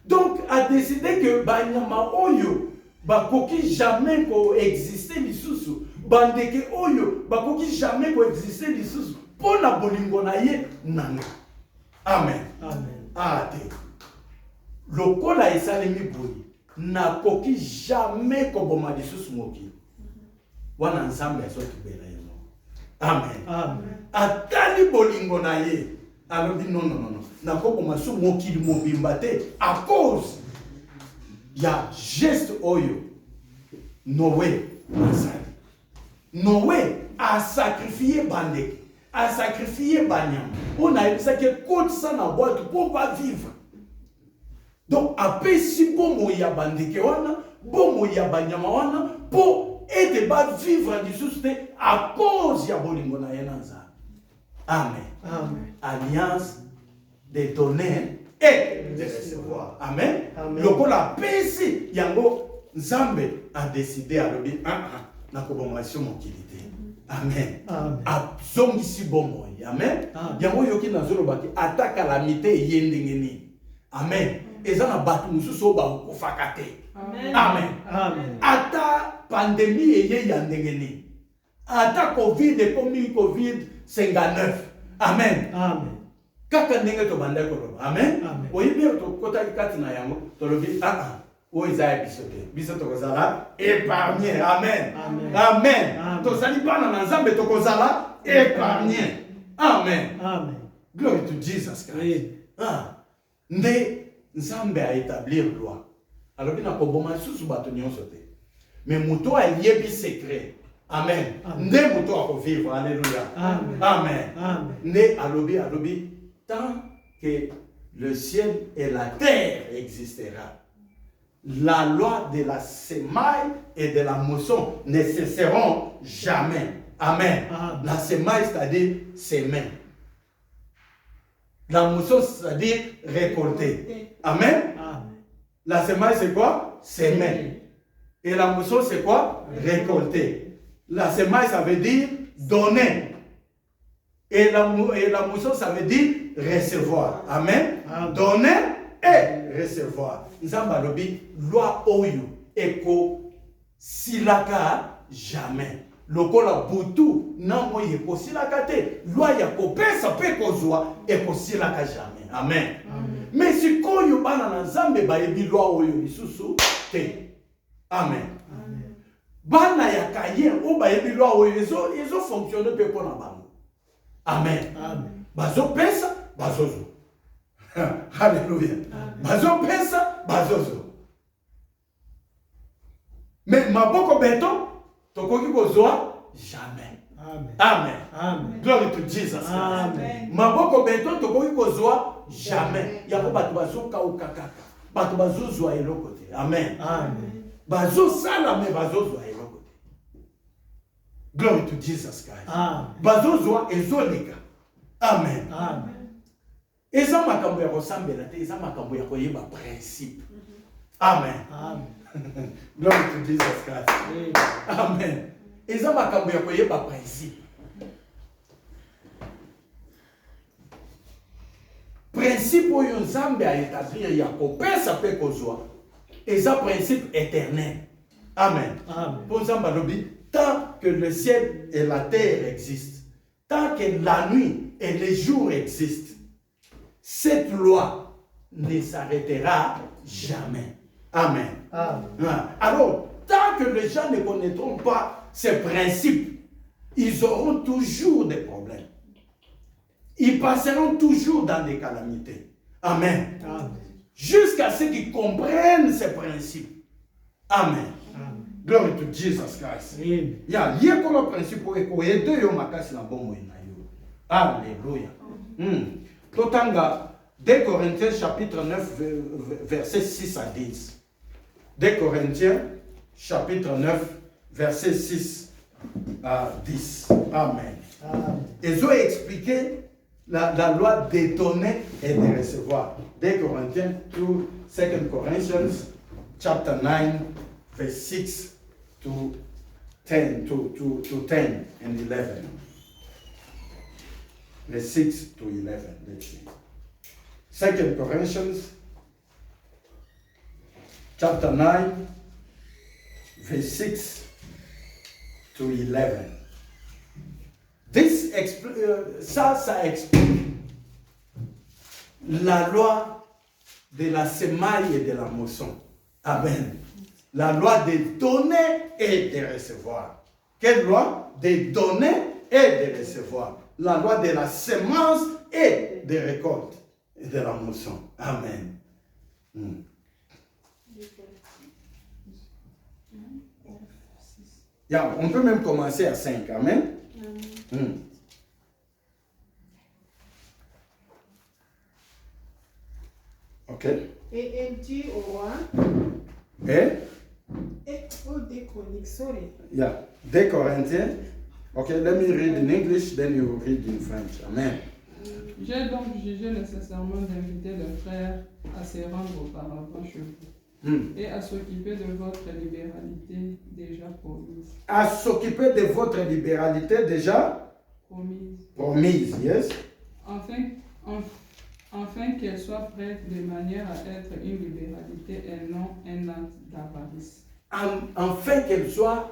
Donc a décidé que banyama oyo bakoki jamais coexister lisusu. Bandeke oyo bakoki jamais coexister lisusu. Pona bolingo na ye nanga. Amen. Amen. Ate. Lokola esalemi boyi na koki jamais koboma lisusu moki. Wana Nzambe azotubela yo. Amen. Amen. Atali bolingo na ye. Alors dit non. Nakoboma su mokili mobimba te à cause ya geste oyo Noé asali. Noé a sacrifié bandeke, a sacrifié banyama. On a dit que côte ça na boîte pour pas vivre. Donc apesi bomo ya bandeke wana, bomo ya banyama wana pour aider ba vivre en dissocié à cause ya bolingo na yenanza. Amen. Amen. Alliance de donner et de recevoir. Amen. Amen. Lokola pesi yango Nzambe a décidé à lobi na kobomation mokilité. Amen. Amen. Abzongisi bomo. Amen. Yango yoki na zolo baki ata calamité yendingeni. Amen. Ezana batu mususu ba kufaka te. Amen. Amen. Amen. Ata pandémie eye yandingeni. Ata COVID 59. Amen. Amen. Kaka ndenge to banda ko. Amen. Amen. Oyibi to kota kati na yango to lobi o izaya bisote. Bisoto kozala épargné. Amen. Amen. Amen. To sali bana na Nzambe to kozala épargné. Amen. Amen. Glory to Jesus Christ. Oui. Nde Nzambe a établir loi. Alors bina ko boma susu bato nyonso te. Mais muto a yebi secret. Amen. Nde muto a ko vivre. Alléluia. Amen. Amen. Amen. Nde alobi tant que le ciel et la terre existera, la loi de la semaille et de la moisson ne cesseront jamais. Amen. Amen. La semaille, c'est-à-dire semer. La moisson, c'est-à-dire récolter. Amen. Amen. La semaille, c'est quoi? Semer. Et la moisson, c'est quoi? Récolter. La semaille, ça veut dire donner. Et la moisson, ça veut dire recevoir. Amen. Amen. Donner et recevoir. Nzamba lobi loi oyo eko silaka jamais. Lokola butu nango yeko silaka te. Loi ya kopesa pe kozwa eko silaka jamais. Amen. Amen. Mais sikoyo bana na nzambe bayebi loi oyo lisusu te. Amen. Bana ya Kayen o bayebi loi oyo ezo fonctionner pe pona bango. Amen. Bazo pesa, bazozo. Alléluia. Bazo pesa, bazozo. Mais maboko beton, tokoki kozwa jamais. Amen. Glory to Jesus Christ. Amen. Maboko beton tokoki kozwa jamais. Yako bato bazo kauka kaka. Bato bazo zwa eloko te. Amen. Bazo sala me bazo zwa eloko te. Glory to Jesus Christ. Bazo zwa ezoleka. Amen. Eza makambo ya kosambela te, eza makambo ya koyeba principe. Amen. Glory to Jesus Christ. Amen. Eza makambo ya koyeba principe. Principe oyo Nzambe a établir ya kopesa pe kozwa. Eza principe éternel. Amen. Pour Nzambe alobi, tant que le ciel et la terre existent, tant que la nuit et les jours existent, cette loi ne s'arrêtera jamais. Amen. Alors, tant que les gens ne connaîtront pas ces principes, ils auront toujours des problèmes. Ils passeront toujours dans des calamités. Amen. Jusqu'à ce qu'ils comprennent ces principes. Amen. Glory to Jesus Christ. Il y a un principe pour aider yo makasi na bomo na yo. Alléluia. Totanga 2 Corinthiens chapitre 9 verset 6 à 10. 2 Corinthiens chapitre 9 verset 6 à 10. Amen. Ils ont expliqué la loi de donner et de recevoir. 2 Corinthiens 2 Corinthians chapter 9 verse 6 to 10 to 10 and 11. Verse 6 to 11. Let's see. 2 Corinthians chapter 9 verse 6 to 11. Ça explique la loi de la semaille et de la moisson. Amen. La loi de donner et de recevoir. Quelle loi? De donner et de recevoir. La loi de la semence et de récolte et de la moisson. Amen. Yeah, on peut même commencer à 5. Amen. Ok. Et elle dit au roi. Des chroniques, sorry. Yeah. 2 Corinthiens. Okay, let me read in English, then you read in French. Amen. J'ai donc jugé nécessairement d'inviter les frères à se rendre auparavant chez vous et à s'occuper de votre libéralité déjà promise. À s'occuper de votre libéralité déjà promise, yes. Enfin qu'elle soit prête de manière à être une libéralité et non un acte d'avarice. Enfin qu'elle soit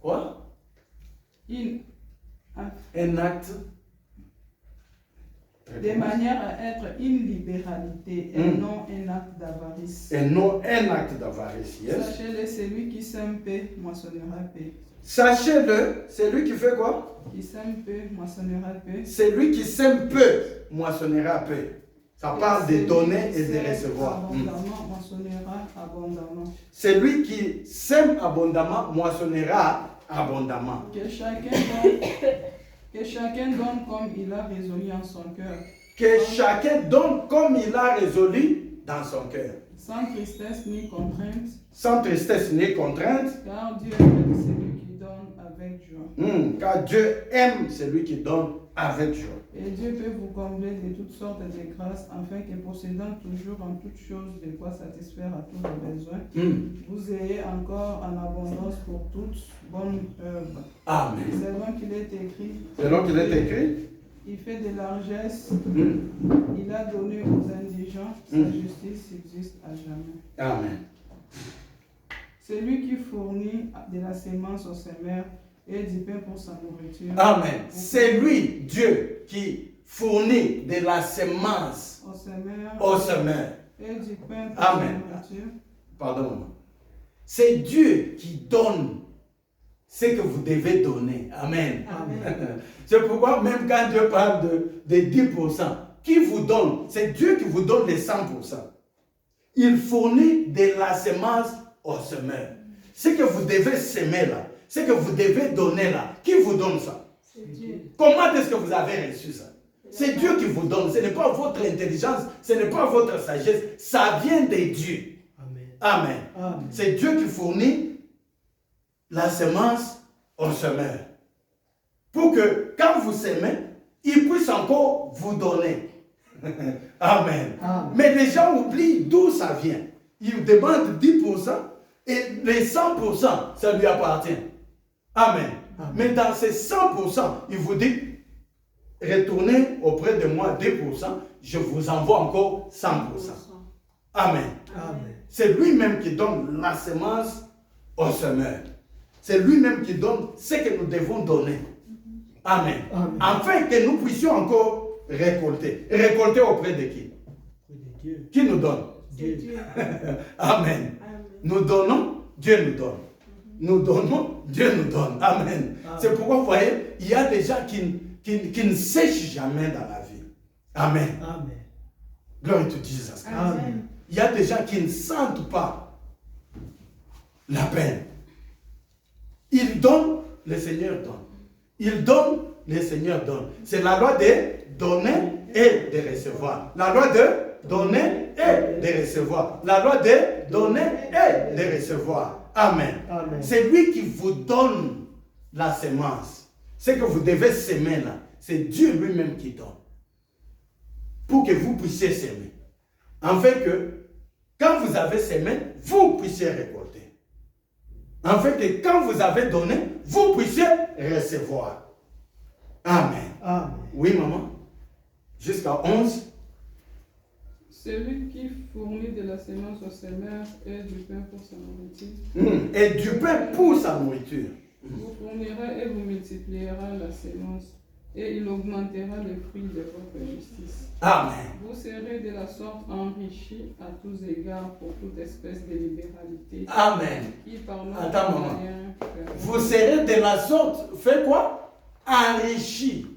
quoi? Un acte de manière à être une libéralité et non un acte d'avarice. Et non un acte d'avarice, yes. Sachez-le, celui qui sème paix moissonnera paix. Sachez-le, celui qui fait quoi? Qui sème peu moissonnera peu. Celui qui sème peu moissonnera peu. Ça parle de donner et de recevoir. Abondamment moissonnera abondamment. Celui qui sème abondamment moissonnera abondamment. Que chacun donne comme il a résolu en son cœur. Que chacun donne comme il a résolu dans son cœur. Sans tristesse ni contrainte. Sans tristesse ni contrainte. Car Dieu aime celui qui donne avec joie. Car Dieu aime celui qui donne avec joie. Et Dieu peut vous combler de toutes sortes de grâces, afin que possédant toujours en toutes choses de quoi satisfaire à tous vos besoins, vous ayez encore en abondance pour toutes bonnes œuvres. Amen. Selon qu'il est écrit. Selon qu'il est écrit. Il fait de largesse, il a donné aux indigents, sa justice existe à jamais. Amen. Celui qui fournit de la sémence aux semeurs et du pain pour sa nourriture. Amen. C'est lui, Dieu, qui fournit de la semence au semeur au semeur. et du pain pour Amen. la nourriture. Pardon. C'est Dieu qui donne ce que vous devez donner. Amen. Amen. C'est pourquoi même quand Dieu parle de 10%, qui vous donne? C'est Dieu qui vous donne les 100%. Il fournit de la semence au semeur. Ce que vous devez semer là, ce que vous devez donner là, qui vous donne ça? C'est Dieu. Comment est-ce que vous avez reçu ça? C'est Dieu qui vous donne. Ce n'est pas votre intelligence, ce n'est pas votre sagesse. Ça vient de Dieu. Amen. Amen. Amen. C'est Dieu qui fournit la semence au semeur. Pour que quand vous semez, il puisse encore vous donner. Amen. Amen. Mais les gens oublient d'où ça vient. Ils demandent 10% et les 100%, ça lui appartient. Amen. Amen. Mais dans ces 100%, il vous dit, retournez auprès de moi 2%, je vous envoie encore 100%. Amen. Amen. C'est lui-même qui donne la semence au semeur. C'est lui-même qui donne ce que nous devons donner. Amen. Amen. Afin que nous puissions encore récolter. Récolter auprès de qui? Auprès de Dieu. Qui nous donne? C'est Dieu. Amen. Amen. Nous donnons, Dieu nous donne. Nous donnons, Dieu nous donne. Amen. Amen. C'est pourquoi vous voyez, il y a des gens qui ne sèchent jamais dans la vie. Amen. Amen. Glory to Jesus Christ. Amen. Il y a des gens qui ne sentent pas la peine. Ils donnent, le Seigneur donne. Ils donnent, le Seigneur donne. C'est la loi de donner et de recevoir. La loi de donner et de recevoir. La loi de donner et de recevoir. Amen. Amen. C'est lui qui vous donne la semence. Ce que vous devez semer là, c'est Dieu lui-même qui donne. Pour que vous puissiez s'aimer. Afin que, quand vous avez semé, vous puissiez récolter. Afin que, quand vous avez donné, vous puissiez recevoir. Amen. Amen. Oui, maman. Jusqu'à 11. Celui qui fournit de la semence au semeur et du pain pour sa nourriture. Et du pain pour sa nourriture. Vous fournira et vous multipliera la semence, et il augmentera les fruits de votre justice. Amen. Vous serez de la sorte enrichis à tous égards pour toute espèce de libéralité. Amen. Qui par notre Attends, maman. moyen feront- Vous serez de la sorte, fait quoi? Enrichi.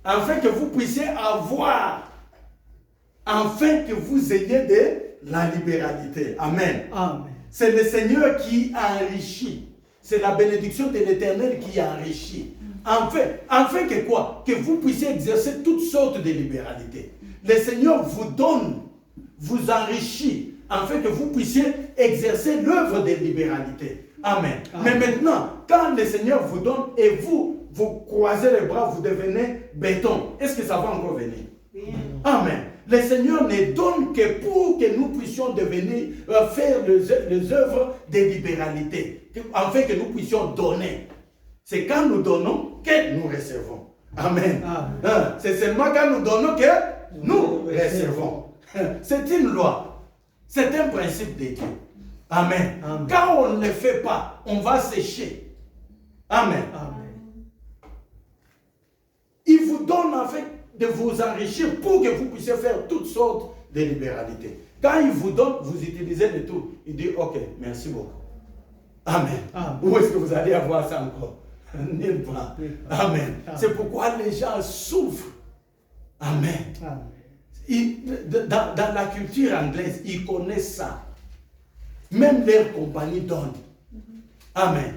Afin que vous puissiez avoir. Afin que vous ayez de la libéralité. Amen. Amen. C'est le Seigneur qui enrichit. C'est la bénédiction de l'Éternel qui enrichit. Afin que quoi? Que vous puissiez exercer toutes sortes de libéralité. Le Seigneur vous donne, vous enrichit, afin que vous puissiez exercer l'œuvre de libéralité. Amen. Amen. Mais maintenant, quand le Seigneur vous donne et vous croisez les bras, vous devenez béton, est-ce que ça va encore venir? Bien. Amen. Le Seigneur ne donne que pour que nous puissions devenir, faire les œuvres de libéralité, afin que nous puissions donner. C'est quand nous donnons que nous recevons. Amen. Amen. C'est seulement quand nous donnons que nous recevons. C'est une loi. C'est un principe de Dieu. Amen. Amen. Quand on ne le fait pas, on va sécher. Amen. Amen. Il vous donne en fait de vous enrichir pour que vous puissiez faire toutes sortes de libéralités. Quand il vous donne, vous utilisez le tout. Il dit, ok, merci beaucoup. Amen. Amen. Où est-ce que vous allez avoir ça encore? Nulle part. Nulle part. Amen. Amen. C'est pourquoi les gens souffrent. Amen. Amen. Dans la culture anglaise, ils connaissent ça. Même leur compagnie donne. Amen.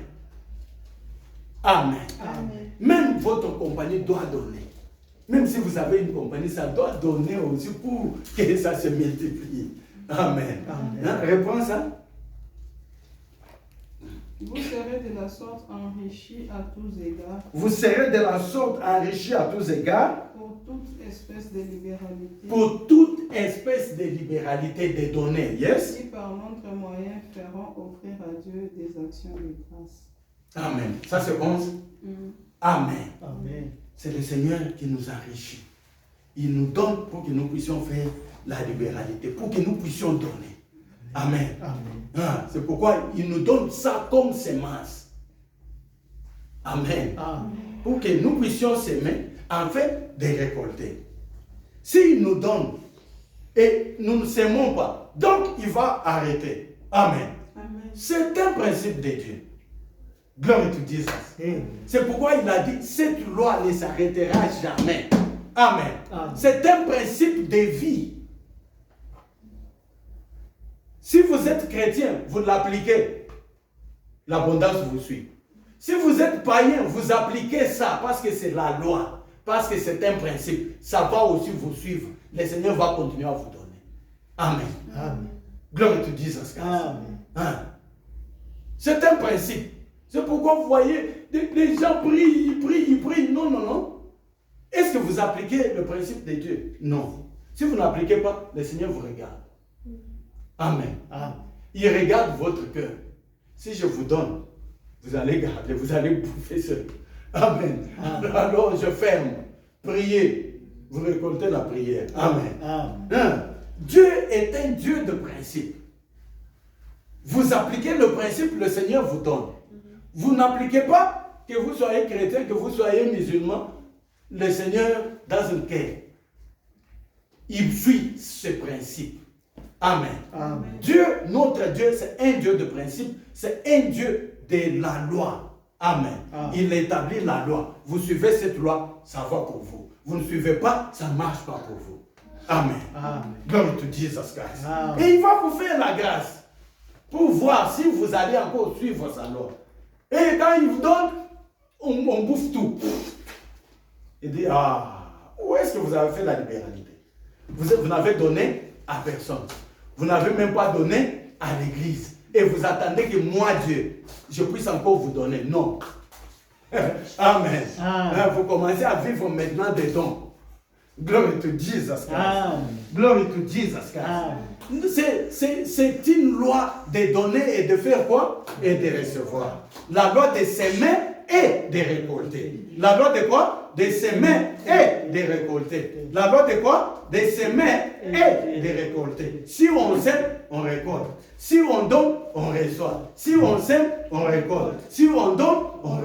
Amen. Amen. Même votre compagnie doit donner. Même si vous avez une compagnie, ça doit donner aussi pour que ça se multiplie. Amen. Amen. Hein, réponds ça. Vous serez de la sorte enrichis à tous égards Vous serez de la sorte enrichi à tous égards pour toute espèce de libéralité. pour toute espèce de libéralité des données. Yes? Qui par notre moyen feront offrir à Dieu des actions de grâce. Amen. Ça c'est 11. Amen. Amen. C'est le Seigneur qui nous enrichit. Il nous donne pour que nous puissions faire la libéralité, pour que nous puissions donner. Amen. Amen. C'est pourquoi il nous donne ça comme semence. Amen. Amen. Pour que nous puissions s'aimer. afin de récolter. S'il nous donne et nous ne s'aimons pas, donc il va arrêter. Amen. Amen. C'est un principe de Dieu. Glory to Jesus. C'est pourquoi il a dit, cette loi ne s'arrêtera jamais. Amen. Amen. C'est un principe de vie. Si vous êtes chrétien, vous l'appliquez, l'abondance vous suit. Si vous êtes païen, vous appliquez ça parce que c'est la loi, parce que c'est un principe. Ça va aussi vous suivre. Le Seigneur va continuer à vous donner. Amen. Amen. Glory to Jesus Christ. Amen. Hein? C'est un principe. C'est pourquoi vous voyez, les gens prient, ils prient, ils prient. Non, non, non. Est-ce que vous appliquez le principe de Dieu? Non. Si vous n'appliquez pas, le Seigneur vous regarde. Amen. Amen. Il regarde votre cœur. Si je vous donne, vous allez garder, vous allez bouffer seul. Amen. Amen. Alors je ferme. Priez. Vous récoltez la prière. Amen. Amen. Hein? Dieu est un Dieu de principe. Vous appliquez le principe, le Seigneur vous donne. Vous n'appliquez pas, que vous soyez chrétien, que vous soyez musulman, le Seigneur dans une quête. Il suit ce principe. Amen. Amen. Dieu, notre Dieu, c'est un Dieu de principe, c'est un Dieu de la loi. Amen. Amen. Il établit la loi. Vous suivez cette loi, ça va pour vous. Vous ne suivez pas, ça ne marche pas pour vous. Amen. Amen. Glory to Jesus Christ. Amen. Et il va vous faire la grâce pour voir si vous allez encore suivre sa loi. Et quand il vous donne, on bouffe tout. Il dit, où est-ce que vous avez fait la libéralité? Vous n'avez donné à personne. Vous n'avez même pas donné à l'église. Et vous attendez que moi, Dieu, je puisse encore vous donner. Non. Amen. Amen. Vous commencez à vivre maintenant des dons. Glory to Jesus Christ. Amen. Glory to Jesus Christ. Amen. C'est une loi de donner et de faire quoi? Et de recevoir. La loi de s'aimer et de récolter. La loi de quoi? De s'aimer et de récolter. La loi de quoi? De s'aimer et de récolter. Si on sème, on récolte. Si on donne, on reçoit. Si on sème, on récolte. Si on donne, on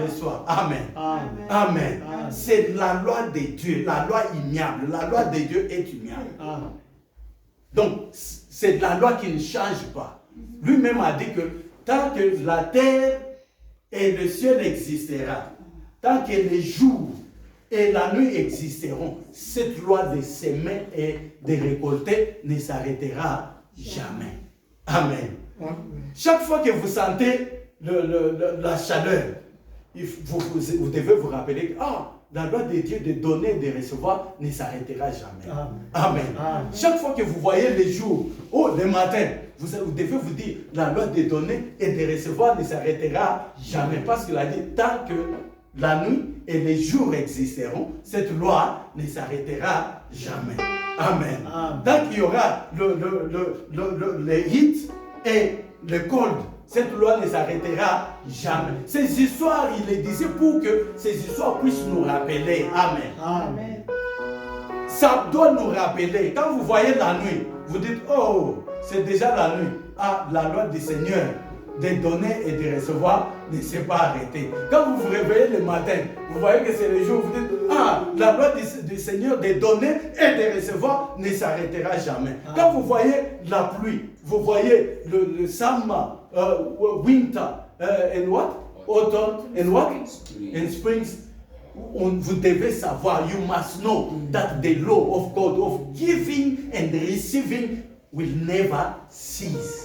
reçoit. Amen. Amen. Amen. C'est la loi de Dieu, la loi immuable. La loi de Dieu est immuable. Amen. Donc, c'est la loi qui ne change pas. Lui-même a dit que tant que la terre et le ciel existera, tant que les jours et la nuit existeront, cette loi de s'aimer et de récolter ne s'arrêtera jamais. Amen. Chaque fois que vous sentez la chaleur, vous devez vous rappeler que la loi de Dieu de donner et de recevoir ne s'arrêtera jamais. Amen. Amen. Chaque fois que vous voyez les jours, le matin, vous devez vous dire, la loi de donner et de recevoir ne s'arrêtera jamais. Parce qu'il a dit, tant que la nuit et les jours existeront, cette loi ne s'arrêtera jamais. Amen. Amen. Tant qu'il y aura les hits et le cold, cette loi ne s'arrêtera jamais. Ces histoires, il les disait pour que ces histoires puissent nous rappeler. Amen. Amen. Ça doit nous rappeler. Quand vous voyez la nuit, vous dites, c'est déjà la nuit. La loi du Seigneur de donner et de recevoir ne s'est pas arrêtée. Quand vous vous réveillez le matin, vous voyez que c'est le jour, vous dites, la loi du Seigneur de donner et de recevoir ne s'arrêtera jamais. Quand vous voyez la pluie, vous voyez le summer, winter, and what? Autumn, and what? And springs. Vous devez savoir, you must know that the law of God of giving and receiving will never cease.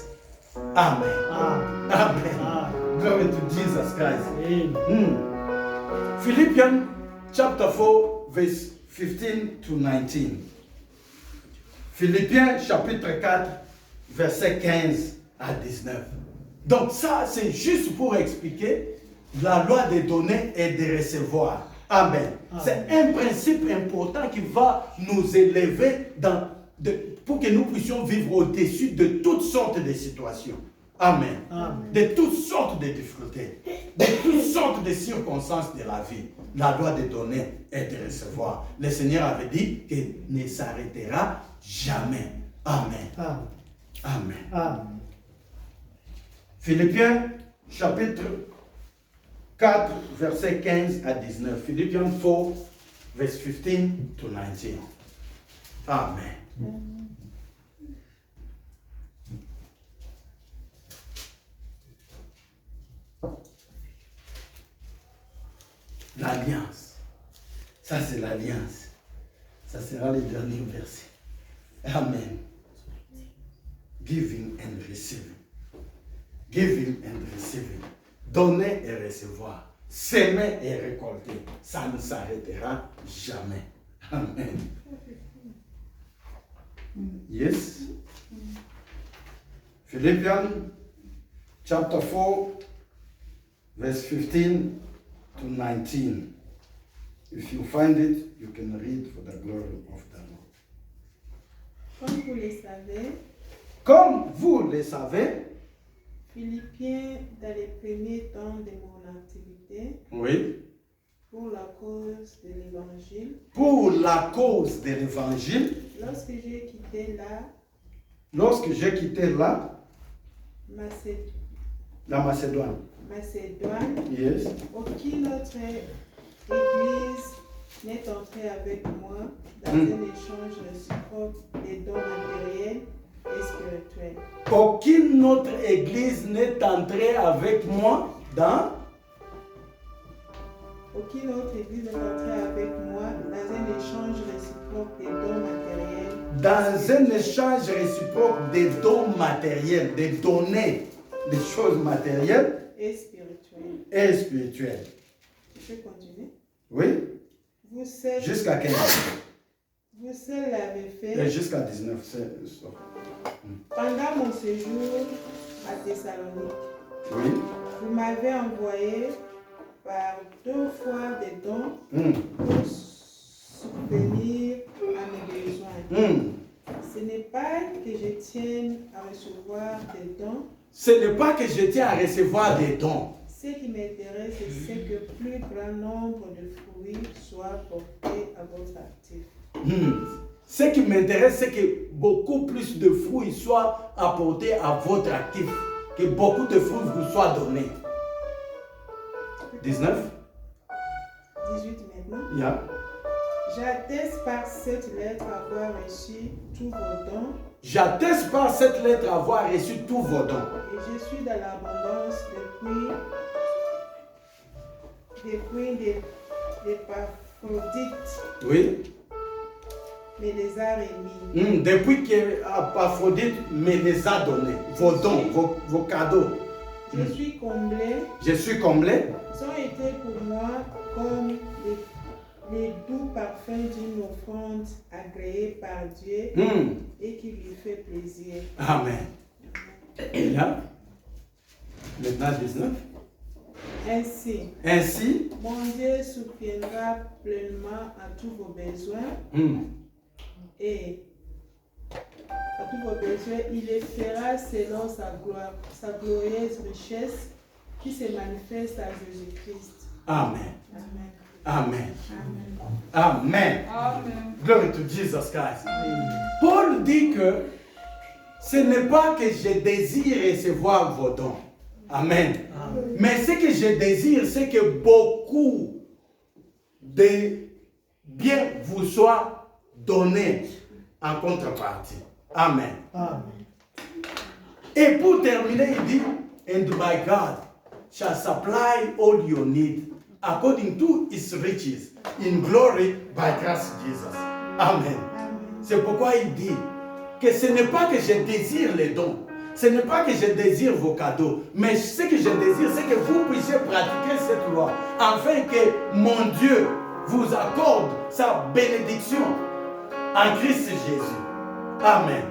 Amen. Amen. Amen. Glory to Jesus Christ. Amen. Philippians chapter 4, verse 15 to 19. Philippiens chapitre 4, verset 15 à 19. Donc ça, c'est juste pour expliquer la loi de donner et de recevoir. Amen. C'est un principe important qui va nous élever pour que nous puissions vivre au-dessus de toutes sortes de situations. Amen. Amen. De toutes sortes de difficultés, de toutes sortes de circonstances de la vie. La loi de donner et de recevoir. Le Seigneur avait dit qu'il ne s'arrêtera jamais. Amen. Amen. Amen. Amen. Philippiens chapitre 4, verset 15 à 19. Philippiens 4, verse 15 to 19. Amen. L'alliance. Ça, c'est l'alliance. Ça sera le dernier verset. Amen. Giving and receiving. Giving and receiving. Donner et recevoir. S'aimer et récolter. Ça ne s'arrêtera jamais. Amen. Yes. Philippians chapter 4, verse 15 to 19. If you find it, you can read for the glory of the Lord. Comme vous le savez, Comme vous le savez, Philippiens, dans les premiers temps de mon activité, oui, pour la cause de l'évangile, pour la cause de l'évangile, lorsque j'ai quitté là, la Macédoine, yes, aucune autre église n'est entrée avec moi dans un échange réciproque des dons matériels et spirituels. aucune autre église n'est entrée avec moi dans Aucune autre église n'est entrée avec moi dans un échange réciproque des dons matériels. dans un échange réciproque des dons matériels, des données, des choses matérielles Et spirituels. et spirituelles. Je peux continuer? Oui, Vous seul, jusqu'à 15. vous seul l'avez Et fait jusqu'à 19. pendant mon séjour à Thessalonique. Oui. Vous m'avez envoyé par 2 fois des dons pour subvenir à mes besoins. Ce n'est pas que je tienne à recevoir des dons. Ce n'est pas que je tiens à recevoir des dons. Ce qui m'intéresse, c'est que plus grand nombre de fruits soient portés à votre actif. Ce qui m'intéresse, c'est que beaucoup plus de fruits soient apportés à votre actif. Que beaucoup de fruits vous soient donnés. 19. 18 maintenant. Yeah. J'atteste par cette lettre avoir reçu tous vos dons J'atteste par cette lettre avoir reçu tous vos dons. et je suis dans l'abondance depuis d'Épaphrodite Oui. me les a remis. Depuis que Apaphrodite me les a donnés, vos dons, vos cadeaux. Je suis comblé. Je suis comblé. Ils ont été pour moi comme les doux parfums d'une offrande agréée par Dieu et qui lui fait plaisir. Amen. Et là, maintenant 19. Ainsi, mon Dieu soutiendra pleinement à tous vos besoins et à tous vos besoins, il les fera selon sa glorieuse richesse qui se manifeste à Jésus-Christ. Amen. Amen. Amen. Amen. Amen. Amen. Glory to Jesus Christ. Paul dit que ce n'est pas que je désire recevoir vos dons. Amen. Mais ce que je désire, c'est que beaucoup de biens vous soient donnés en contrepartie. Amen. Et pour terminer, il dit, and my God shall supply all your need according to his riches in glory by Christ Jesus. Amen. C'est pourquoi il dit que ce n'est pas que je désire les dons, ce n'est pas que je désire vos cadeaux, mais ce que je désire, c'est que vous puissiez pratiquer cette loi, afin que mon Dieu vous accorde sa bénédiction en Christ Jésus. Amen.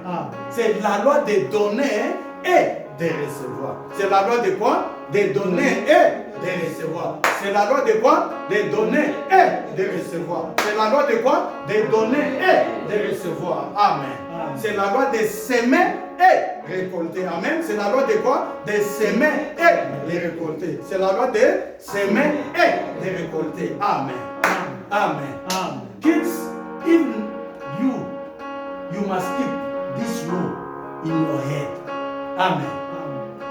C'est la loi de donner et de recevoir. C'est la loi de quoi? De donner et de recevoir. C'est la loi de quoi? De donner et de recevoir. C'est la loi de quoi? De donner et de recevoir. Amen. C'est la loi de s'aimer et récolter. Amen. C'est la loi de quoi? De s'aimer et de récolter. C'est la loi de s'aimer et de récolter. Amen. Amen. Kids, even you must keep this law in your head. Amen.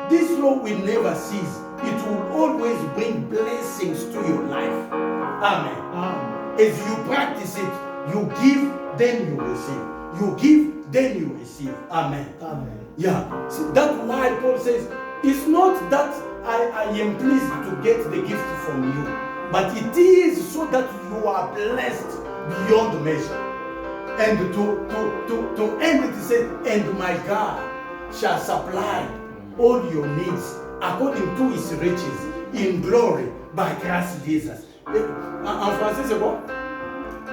This law will never cease. It will always bring blessings to your life. Amen. As you practice it, you give, then you receive. You give, then you receive. Amen. Amen. Yeah. So that's why Paul says, it's not that I am pleased to get the gift from you, but it is so that you are blessed beyond measure. And to end it, he said, and my God shall supply all your needs according to his riches in glory by Christ Jesus. En français, c'est quoi?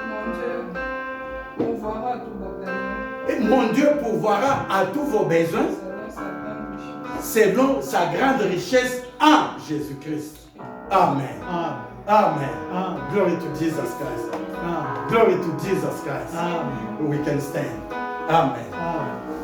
Mon Dieu pourvoira Et mon Dieu pourvoira tous vos besoins à tous vos besoins selon sa grande selon sa grande richesse richesse. en Jésus-Christ. Amen. Amen. Amen. Amen. Glory to Jesus Christ. Amen. Glory to Jesus Christ. Amen. We can stand. Amen. Amen.